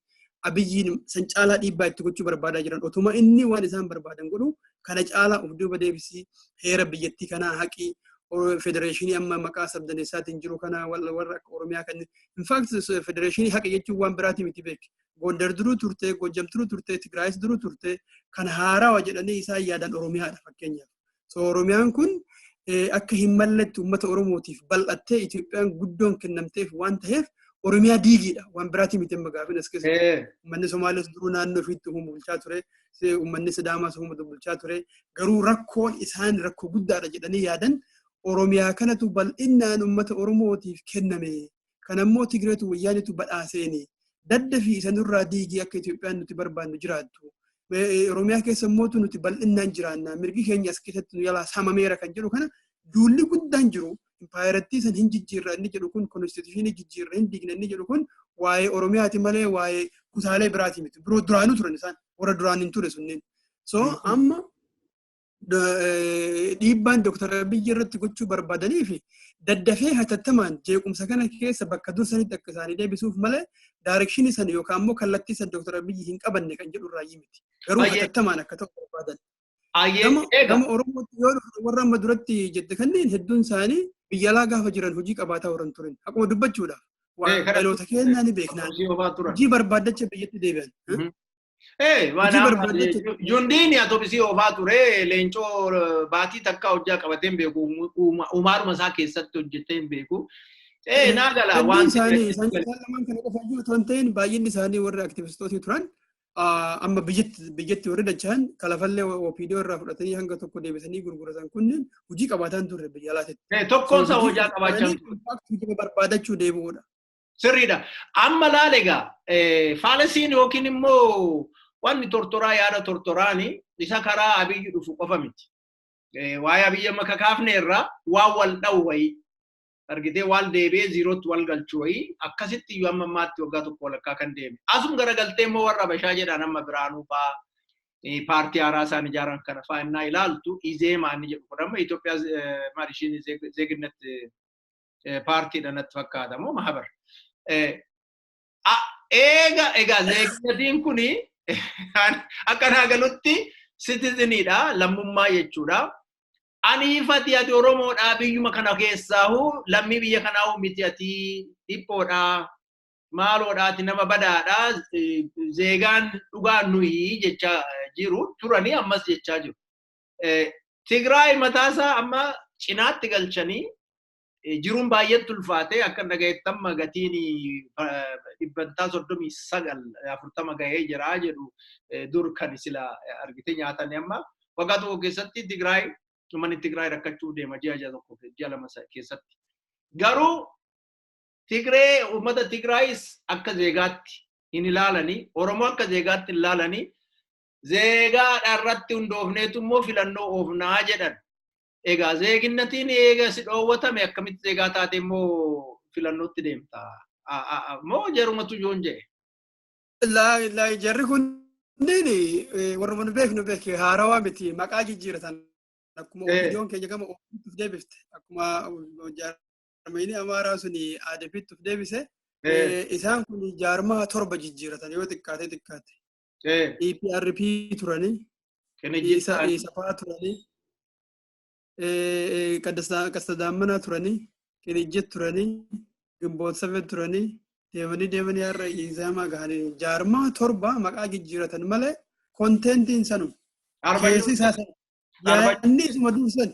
Abiyyiin san caalaa dhiibbaa itti gochuu barbaadaa jiran otuma inni waan isaan barbaadan godhu kana caalaa of duuba deebisii heera biyyattii kanaa haqii federeeshinii amma maqaa sabdaneessaatiin jiru kana warra akka Oromiyaa kan in fact federeeshinii haqi jechuun waan biraatii miti beek Gondar duruu turte Gojjam duruu turte Tigraayis duruu turte kan haarawaa jedhanii isaan yaadan Oromiyaadha fakkeenyaaf so Oromiyaan kun akka hin malletti uummata Oromootiif bal'attee Itoophiyaan guddoon kennamteef waan ta'eef Oromiyaa diigiidha waan biraatii miti magaafin as keessatti uummanni Somaaliis duruu naannoo ofiitti bulchaa ture uummanni Sidaamaas bulchaa ture garuu rakkoon isaan rakkoo guddaadha jedhanii yaadan Oromiyaa kanatu bal'inaan uummata Oromootiif kenname kanammoo Tigreetu wayyaanitu badhaaseeni dadda fi isanurraa diigii akka Itoophiyaan nuti barbaannu jiraattu Oromiyaa keessa mootu nuti bal'inaan jiraanna mirgi keenya as keessatti nu yaalaa samameera kan jedhu kana duulli guddaan jiru impaayirettii san hin jijjiirra inni jedhu kun konstituushinii jijjiirra hin diigna inni jedhu kun waa'ee Oromiyaati malee waa'ee kutaalee biraati miti biroo duraanuu turan isaan warra duraan hin ture sunneen so amma dhiibbaan Dr. Abiyyi irratti gochuu barbaadanii fi daddafee hatattamaan jeequmsa kana keessa bakka dursanitti akka isaanii deebisuuf malee daarekshinii san yookaan immoo kallattii san Dr. Abiyyi hin qabanne kan jedhu irraa miti garuu hatattamaan akka ta'u barbaadan Gama Oromootti yoo warra amma duratti jette kanneen hedduun isaanii biyya alaa gaafa jiran hojii qabaataa horan turan. Akkuma dubbachuudhaaf. Waaqayyoota kennaa ni beeknaan. Hojii barbaaddacha biyyatti deebi'an. Jundiin atoobisii oofaa ture leencoo baatii takka hojjaa qabatee hin beeku umaaruma isaa keessatti hojjetee hin beeku. Naagala waan isaan lamaan kana qofa jiru osoo hin ta'in baay'inni isaanii warra aktiivistootii turan amma biyyatti warri dachaan kalafallee OPDO irraa fudhatanii hanga tokko deebisanii gurguratan kunneen hojii qabaataan turre biyya alaatti. Tokkoon isaa hojii qabaachaa ture. Barbaadachuu deebi'uudha. Sirriidha. Amma laalegaa faalasiin yookiin immoo wanni tortoraa yaada tortoraani isa karaa abiyyi dhufu qofa miti. Waa'ee abiyyi amma kakaafne irraa waan wal dha'u wayii argitee wal deebi'ee ziirootti wal galchu wayii akkasitti iyyuu amma ammaatti waggaa tokko walakkaa kan deeme. Asum garagaltee immoo warra Bashaa jedhaan amma Biraanuu fa'aa paartii haaraa isaan ijaaran kana fa'aa innaa ilaaltu Izeemaa inni jedhu kun amma Itoophiyaa maarishiin zeeginnet paartiidha natti fakkaata moo mahabar. Egaa zeeginnetiin kuni akka naagalutti citizeniidha lammummaa jechuudha. Aniifati ati Oromoodhaa biyyuma kana keessaahu lammii biyya kanaahu miti ati dhiphoodhaa maaloodhaati nama badaadhaa zeegaan dhugaan nuyi jechaa jiru turanii ammas jechaa jiru. Tigraay mataasaa amma cinaatti galchanii jiruun baay'eetti ulfaatee akka dhagayeettamma gatiin 39 gahee jira jedhu dur kan sila argite nyaatanii amma waggaa tokko keessatti Tigraay Uummanni Tigraay rakkachuu deema ji'a tokko ji'a lama keessatti. Garuu Tigree uummata Tigraayis akka zeegaatti hin ilaalanii Oromoo akka zeegaatti hin ilaalanii zeegaadha irratti hundoofneetu immoo filannoo oofnaa jedhan. Egaa zeeginnatiin eega si dhoowwatame akkamitti zeegaa taate immoo filannootti deemta. Moo jarumatu yoon jedhe. Jarri kunneen warra mana beeknu haarawaa miti maqaa jijjiiratan. Akkuma OPDO'n keenya gama OPDO'tti deebifte akkuma jaarmayni amaaraa suni ADP'tti deebise isaan kun jaarmaa 7 jijjiiratan yoo xiqqaate EPRP turanii Isafaa turanii Qastadaammanaa turanii Kinijjet turanii Gimboot 7 turanii deemanii har'a Izaamaa gahanii jaarmaa 7 maqaa jijjiiratan malee konteentiin sanum keessi isaa yaanni isuma dursan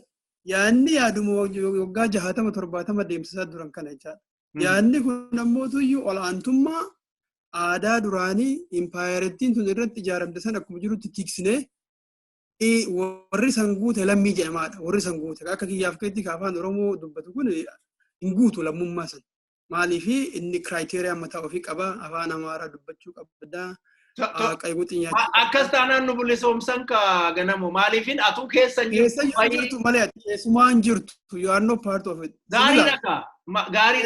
yaanni yaaduma waggaa 60-70 deemsisaa duran kana jechaadha. Yaanni kun ammoo tuyyuu olaantummaa aadaa duraanii impaayerettiin sun irratti ijaaramte san akkuma jirutti tiksinee warri san guute lammii jedhamaadha. Warri san guute akka kiyyaaf keetti afaan Oromoo dubbatu kun hin guutu lammummaa san. Maaliif inni kiraayiteriyaa mataa ofii qaba afaan Amaaraa dubbachuu qabda. Akkas taanaan nu bilisoomsan ka ganamu maaliifin atuu keessa jirtu malee keessumaan jirtu you are not part of it. Gaarii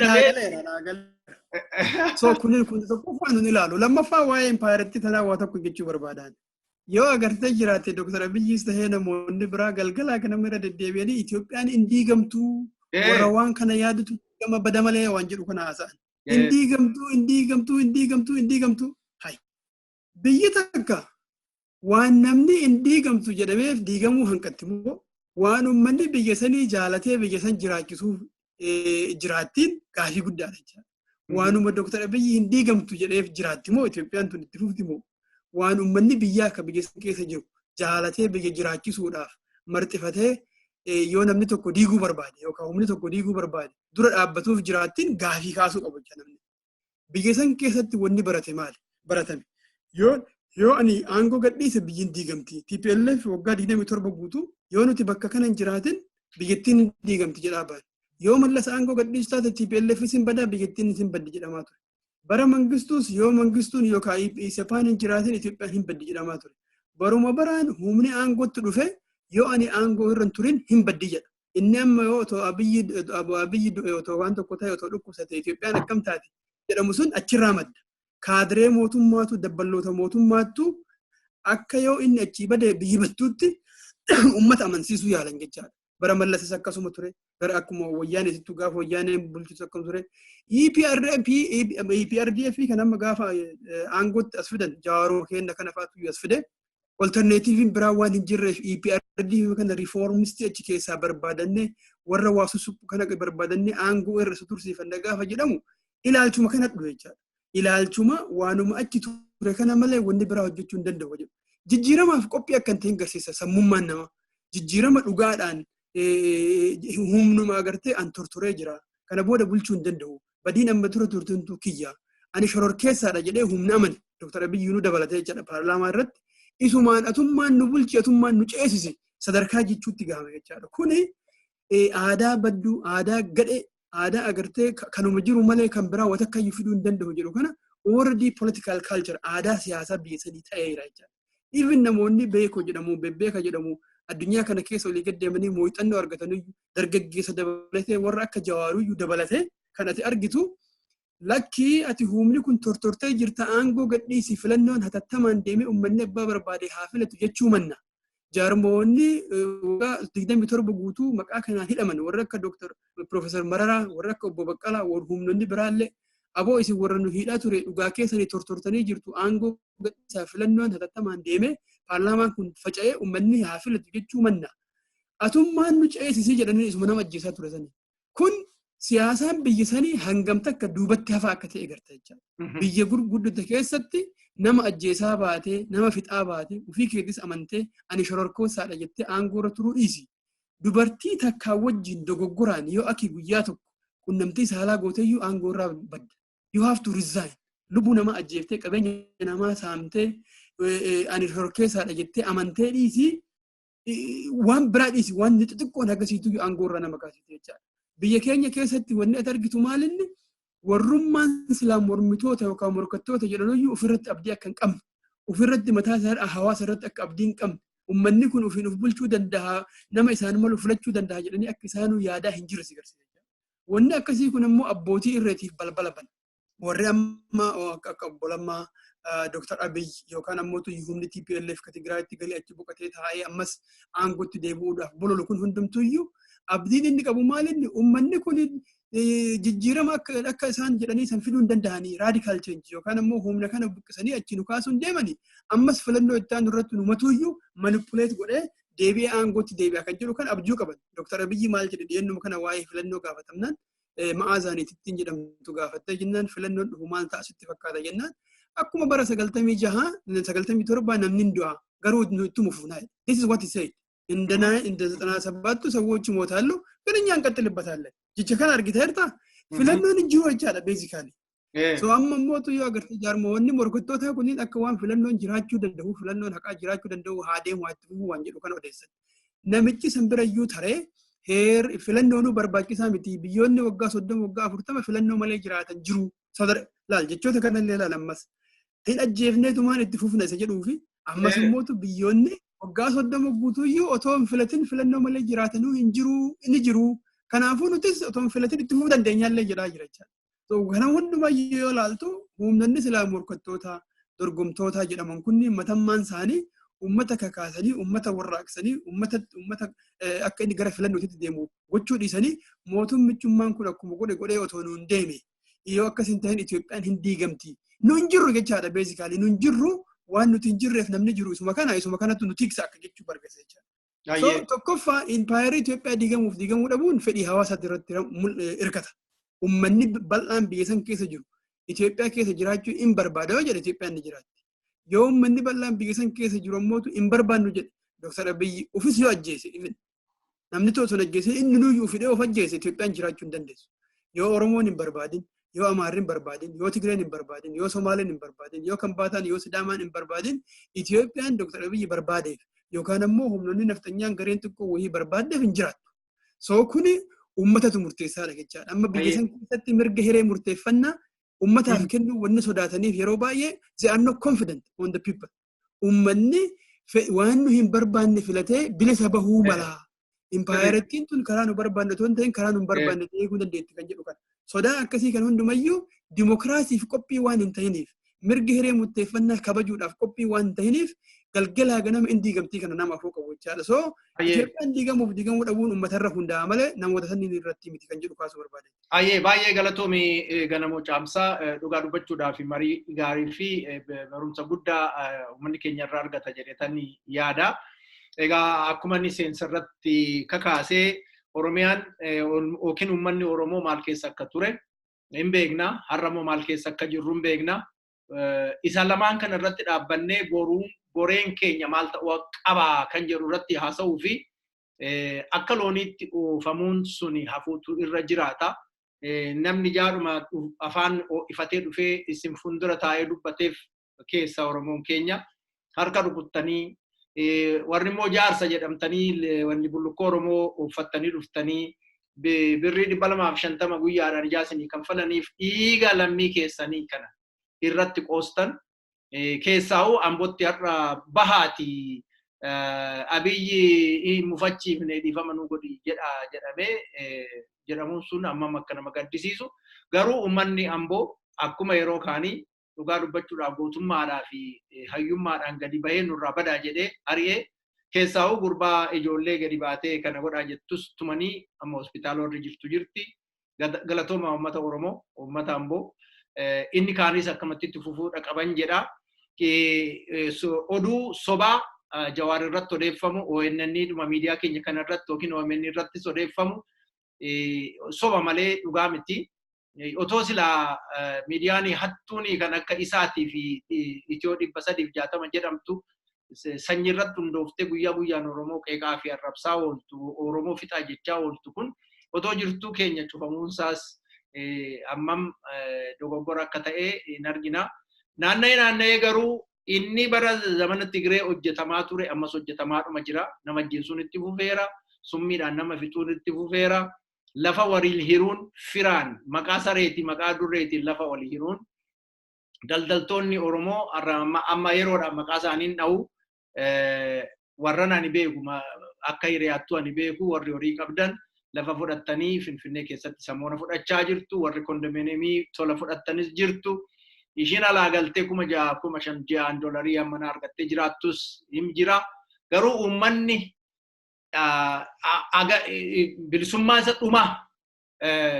So kun tokko waan ilaalu lammaffaa waa'ee impaayeretti tanaa waa tokko jechuu barbaadan. Yoo agartee jiraate Dr. Abiyyiis tahee namoonni biraa galgalaa kana irra deddeebi'anii Itoophiyaan hin diigamtuu warra waan kana yaadatu gama bada malee waan jedhu kana haasa'an. Hin diigamtuu. Biyyi takka waan namni hin diigamtu jedhameef diigamuu hanqatti immoo waan uummanni biyya sanii jaalatee biyya san jiraachisuuf jiraattiin gaafii guddaadha jechuudha. Waanuma Dr. Abiyyi hin diigamtu jedheef jiraatti immoo Itoophiyaan tun itti fufti immoo waan uummanni biyyaa akka biyya san keessa jiru jaalatee biyya jiraachisuudhaaf marxifatee yoo namni tokko diiguu barbaade yookaan humni tokko diiguu barbaade dura dhaabbatuuf jiraattiin gaafii kaasuu qabu jechuudha namni. Biyya san keessatti wanni barate maali? Baratame. Yoo ani aangoo gadhiise biyyin diigamti. TPLF waggaa 27 guutuu yoo nuti bakka kana hin jiraatin biyyattiin diigamti jedhaa baay'ee. Yoo mallas aangoo gadhiisu taate TPLF isin badaa biyyattiin isin baddi jedhamaa ture. Bara mangistuus yoo mangistuun yookaan Isafaan hin jiraatin Itoophiyaan hin baddi jedhamaa ture. Baruma baraan humni aangootti dhufe yoo ani aangoo irra hin turin hin baddi jedha. Inni amma yoo otoo abiyyi otoo waan tokko ta'e otoo dhukkubsate Itoophiyaan akkam taate jedhamu sun achirraa madda. Kaadiree mootummaatu dabballoota mootummaatu akka yoo inni achii badee biyyi battuutti uummata amansiisuu yaalan jechaadha. Bara mallasis akkasuma ture. Bara akkuma wayyaanee gaafa wayyaanee bulchitu akkasuma ture. EPRDF kan amma gaafa aangootti as fidan Jawaaroo kenna kana fa'aatu as fide Alternative biraa waan hin jirreef EPRDF kana reformisti achi keessaa barbaadanne warra waasu suphu kana barbaadanne aangoo irra tursiifanna gaafa jedhamu ilaalchuma kana dhufe jechaadha. Ilaalchuma waanuma achi ture kana malee wanni biraa hojjechuu hin danda'u jedhu. Jijjiiramaaf qophii akka hin ta'in garsiisa sammummaan namaa. Jijjiirama dhugaadhaan humnuma agartee an tortoree jira. Kana booda bulchuu hin danda'u. Badiin amma ture turtuntu kiyya. Ani shororkeessaadha jedhee humna amane. Dr. Abiyyuu nu dabalatee jechaadha paarlaamaa irratti. Isumaan atummaan nu bulchi atummaan nu ceesise sadarkaa jechuutti gaafame jechaadha. Kuni aadaa badduu, aadaa gadhee, aadaa agartee kanuma jiru malee kan biraa wata akka fiduu hin danda'u jedhu kana already political culture aadaa siyaasaa biyya sadii ta'eera jechaadha. Even namoonni beekoo jedhamu, bebbeeka jedhamu addunyaa kana keessa olii gaddeemanii muuxannoo argatanii dargaggeessa dabalatee warra akka Jawaaruyyuu dabalatee kan ati argitu lakkii ati humni kun tortortee jirta aangoo gadhiisi filannoon hatattamaan deemee uummanni abbaa barbaade haa filatu jechuu manna. Jaarmoonni waggaa 27 guutuu maqaa kanaan hidhaman warra akka Profeesar Mararaa, warra akka Obbo Baqqalaa, warra humnoonni biraallee aboo isin warra nu hidhaa ture dhugaa keessanii tortortanii jirtu aangoo gadhiisaa filannoon hatattamaan deemee paarlaamaan kun faca'ee uummanni haa filatu jechuu manna. Atummaan nu ceesisii jedhanii isuma nama ajjeesaa ture sanii. Kun siyaasaan biyya sanii hangamta akka duubatti hafaa akka ta'e garta jechaadha. Biyya gurguddate keessatti nama ajjeesaa baatee, nama fixaa baatee, ofii keettis amantee ani shororkeessaadha jettee aangoo irra turuu dhiisi. Dubartii takkaa wajjin dogoggoraan yoo aki guyyaa tokko qunnamtii saalaa gooteeyyuu aangoo irraa badda. You have to resign. Lubbuu nama ajjeeftee qabeenya namaa saamtee ani shororkeessaadha jettee amantee dhiisi waan biraa dhiisi waan xixiqqoon agarsiitu aangoo irraa nama kaasite jechaadha. Biyya keenya keessatti wanni ati argitu maalinni warrummaan islaam mormitoota yookaan morkattoota jedhaniyyuu ofirratti abdii akka hin qabne ofirratti mataa isaa hawaasa irratti akka abdii hin qabne uummanni kun ofiin of bulchuu danda'a nama isaan malu filachuu danda'a jedhanii akka isaanuu yaadaa hin jirre si garsiisa. Wanni akkasii kun immoo abbootii irreetiif balbala bana. Warri amma akka obbolammaa Dr. Abiy yookaan ammoo humni TPLF ka Tigraayitti galii achi boqotee taa'ee ammas aangootti deebi'uudhaaf bololu kun hundumtuyyuu abdiin inni qabu maalinni uummanni kun jijjiirama akka isaan jedhanii san fiduu hin danda'anii raadikaal cheenji yookaan ammoo humna kana buqqisanii achi nu kaasuun deemanii ammas filannoo itti aanu irratti numatuyyuu manipuleet godhee deebi'ee aangootti deebi'a kan jedhu kan abjuu qaban. Dr. Abiyyi maal jedhe dhiyeennuma kana waa'ee filannoo gaafatamnaan ma'aazaaniittiin jedhamtu gaafattee jennaan filannoon dhufu maal ta'a sitti fakkaata jennaan akkuma bara 97 namni hin du'a garuu nutti mufuunaa. This is what he said. Indana sabatu ሰዎች ይሞታሉ ግን እኛ እንቀጥልበታለን ጅቸ ካን አርጊተርታ ፍለኖን ጅሮ ይቻላል ቤዚካሊ ሶ አመሞቱ ያገርት ጃርሞኒ ሞርኮቶታ ኩኒን አከዋን ፍለኖን ጅራቹ ደንደው ፍለኖን ሀቃ ጅራቹ ደንደው ሃዴን ዋትቡ ዋንጀዱ ከነ ወደሰ ነምጭ ሰምብረዩ ተሬ ሄር ፍለኖኑ በርባቂሳ ሚቲ ቢዮኒ ወጋ ሶደም ወጋ አፍርተመ ፍለኖ መለ ጅራተን ጅሩ ሰደር ላል ጀቾተ ከነ ሌላ ለማስ ዲን አጀፍነቱ ማን ittifuufna isa jedhuufi ammas mootu biyyoonni waggaa 30 guutuyyuu otoo hin filatin filannoo malee jiraatanuu hin jiru inni jiru kanaafuu nutis otoo hin filatin itti fufuu dandeenyaallee jedhaa jira jechaadha. So kana hundumaa yoo ilaaltu humnoonni silaa morkattoota dorgomtoota jedhaman kunniin matammaan isaanii uummata kakaasanii uummata warraaqsanii uummata akka inni gara filannootti deemu gochuu dhiisanii mootummichummaan kun akkuma godhee otoo nuun deeme yoo akkas hin ta'in Itoophiyaan hin diigamti. Nuun jirru jechaadha beezikaalii nuun jirru waan nuti hin jirreef namni jiru isuma kanatu nuti tiksa akka jechuu barbaasa jechaadha. So tokkoffaa impaayera Itoophiyaa diigamuu dhabuun fedhii hawaasaatti irratti hirkata. Uummanni bal'aan biyya san keessa jiru Itoophiyaa keessa jiraachuu hin barbaada yoo jedhe Itoophiyaan ni jiraatti. Yoo uummanni bal'aan biyya san keessa jiru ammoo hin barbaannu jedhe Dr. Abiyyi ofis yoo ajjeese namni tokko ajjeese inni nuyyuu fidee of ajjeese Itoophiyaan jiraachuu hin dandeessu. Yoo Oromoon hin barbaadin yoo Amaarri hin barbaadin yoo Tigreen hin barbaadin yoo Somaaleen hin barbaadin yoo Kambaataan yoo Sidaamaan hin barbaadin Itoophiyaan Dr. Abiyyi barbaadeef yookaan ammoo humnoonni naftanyaan gareen xiqqoo wayii barbaadeef hin jiraattu. So kuni uummatatu murteessaadha jechaadha. Amma biyya san keessatti mirga hiree murteeffannaa uummataaf kennu wanni sodaataniif yeroo baay'ee they are not confident on the people. Uummanni waan nu hin barbaanne filatee bilisa bahuu malaa. Impaayerettiin tun karaa nu barbaanne otoo hin ta'in karaa nu hin barbaanne eeguu dandeetti kan jedhu kana. Sodaa akkasii kan hundumayyuu dimokiraasiif qophii waan hin ta'iniif mirgi hiree murteeffannaa kabajuudhaaf qophii waan ta'iniif galgalaa ganama inni diigamtii kana nama afoo qabu jechaadha. So Itoophiyaan diigamuu dhabuun uummatarra hundaa'a malee namoota sanniin irratti miti kan jedhu kaasuu barbaade. Baay'ee galatoomii Ganamoo Caamsaa dhugaa dubbachuudhaaf marii gaarii fi barumsa guddaa uummanni keenya irraa argata jedhetanii yaada. Egaa akkuma inni seensarratti kakaasee Oromiyaan yookiin uummanni Oromoo maal keessa akka ture hin beekna. Har'ammoo maal keessa akka jirru hin beekna. Isa lamaan kana irratti dhaabbannee boreen keenya maal ta'uu qaba kan jedhu irratti haasa'uu fi akka looniitti oofamuun suni hafuutu irra jiraata. Namni jaadhuma afaan ifatee dhufee isin fuuldura taa'ee dubbateef keessa Oromoon keenya harka rukuttanii warri immoo jaarsa jedhamtanii wanni bullukkoo Oromoo uffattanii dhuftanii birrii 250 guyyaadhaan ijaasinii kan falaniif dhiiga lammii keessanii kana irratti qoostan keessaa'u Ambootti har'a bahaati Abiyyi mufachiifne dhiifama nu godhi jedhamee jedhamuun sun amma akka nama gaddisiisu garuu uummanni Amboo akkuma yeroo kaanii dhugaa dubbachuudhaaf gootummaadhaa fi hayyummaadhaan gadi bahee nurraa badaa jedhee ari'ee keessaa'u gurbaa ijoollee gadi baatee kana godhaa jettus tumanii amma hospitaala warri jirti galatooma uummata Oromoo uummata Amboo inni kaanis akkamatti itti fufuudha qaban jedha oduu sobaa Jawaar irratti odeeffamu ONN dhuma miidiyaa keenya kana irratti yookiin OMN irratti odeeffamu soba malee dhugaa miti. Otoo silaa miidiyaan hattuun kan akka isaatii fi Itiyoo 360 jedhamtu sanyii irratti hundooftee guyyaa guyyaan Oromoo qeeqaa fi arrabsaa ooltu Oromoo fixaa jechaa ooltu kun otoo jirtuu keenya cufamuunsaas ammam dogoggora akka ta'e hin argina. Naanna'ee garuu inni bara zamana Tigree hojjetamaa ture ammas hojjetamaadhuma jira. Nama ajjeesuun itti fufeera, summiidhaan nama fixuun itti fufeera. Lafa waliin hiruun firaan maqaa sareetii maqaa durreetiin lafa walii hiruun daldaltoonni Oromoo amma yeroodhaan maqaa isaaniin dha'u warra ani beeku akka hiriyaattuu ani beeku warri horii qabdan lafa fudhattanii Finfinnee keessatti samoona fudhachaa jirtu warri kondominiyeemii tola fudhattanis jirtu ishiin alaa galtee $6,500 amma argattee jiraattus hin jira garuu uummanni bilisummaa isa dhuma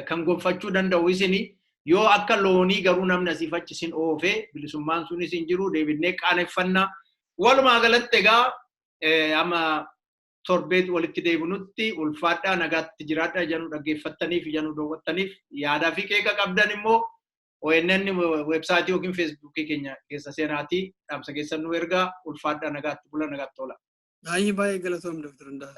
kan gonfachuu danda'u isini yoo akka loonii garuu namni asiif achi isin oofee bilisummaan sun isin jiru deebinee qaaneffannaa walumaa galatti egaa amma torbeet walitti deebinutti ulfaadhaa nagaatti jiraadhaa jedhu dhaggeeffattaniif jedhu daawwattaniif yaadaa fi qeeqa qabdan immoo ONN websaayitii yookiin feesbuukii keenya keessa seenaatii dhaamsa keessan nu ergaa ulfaadhaa nagaatti bula nagaatti tola. Baay'ee galatoom Dr. Ndaa.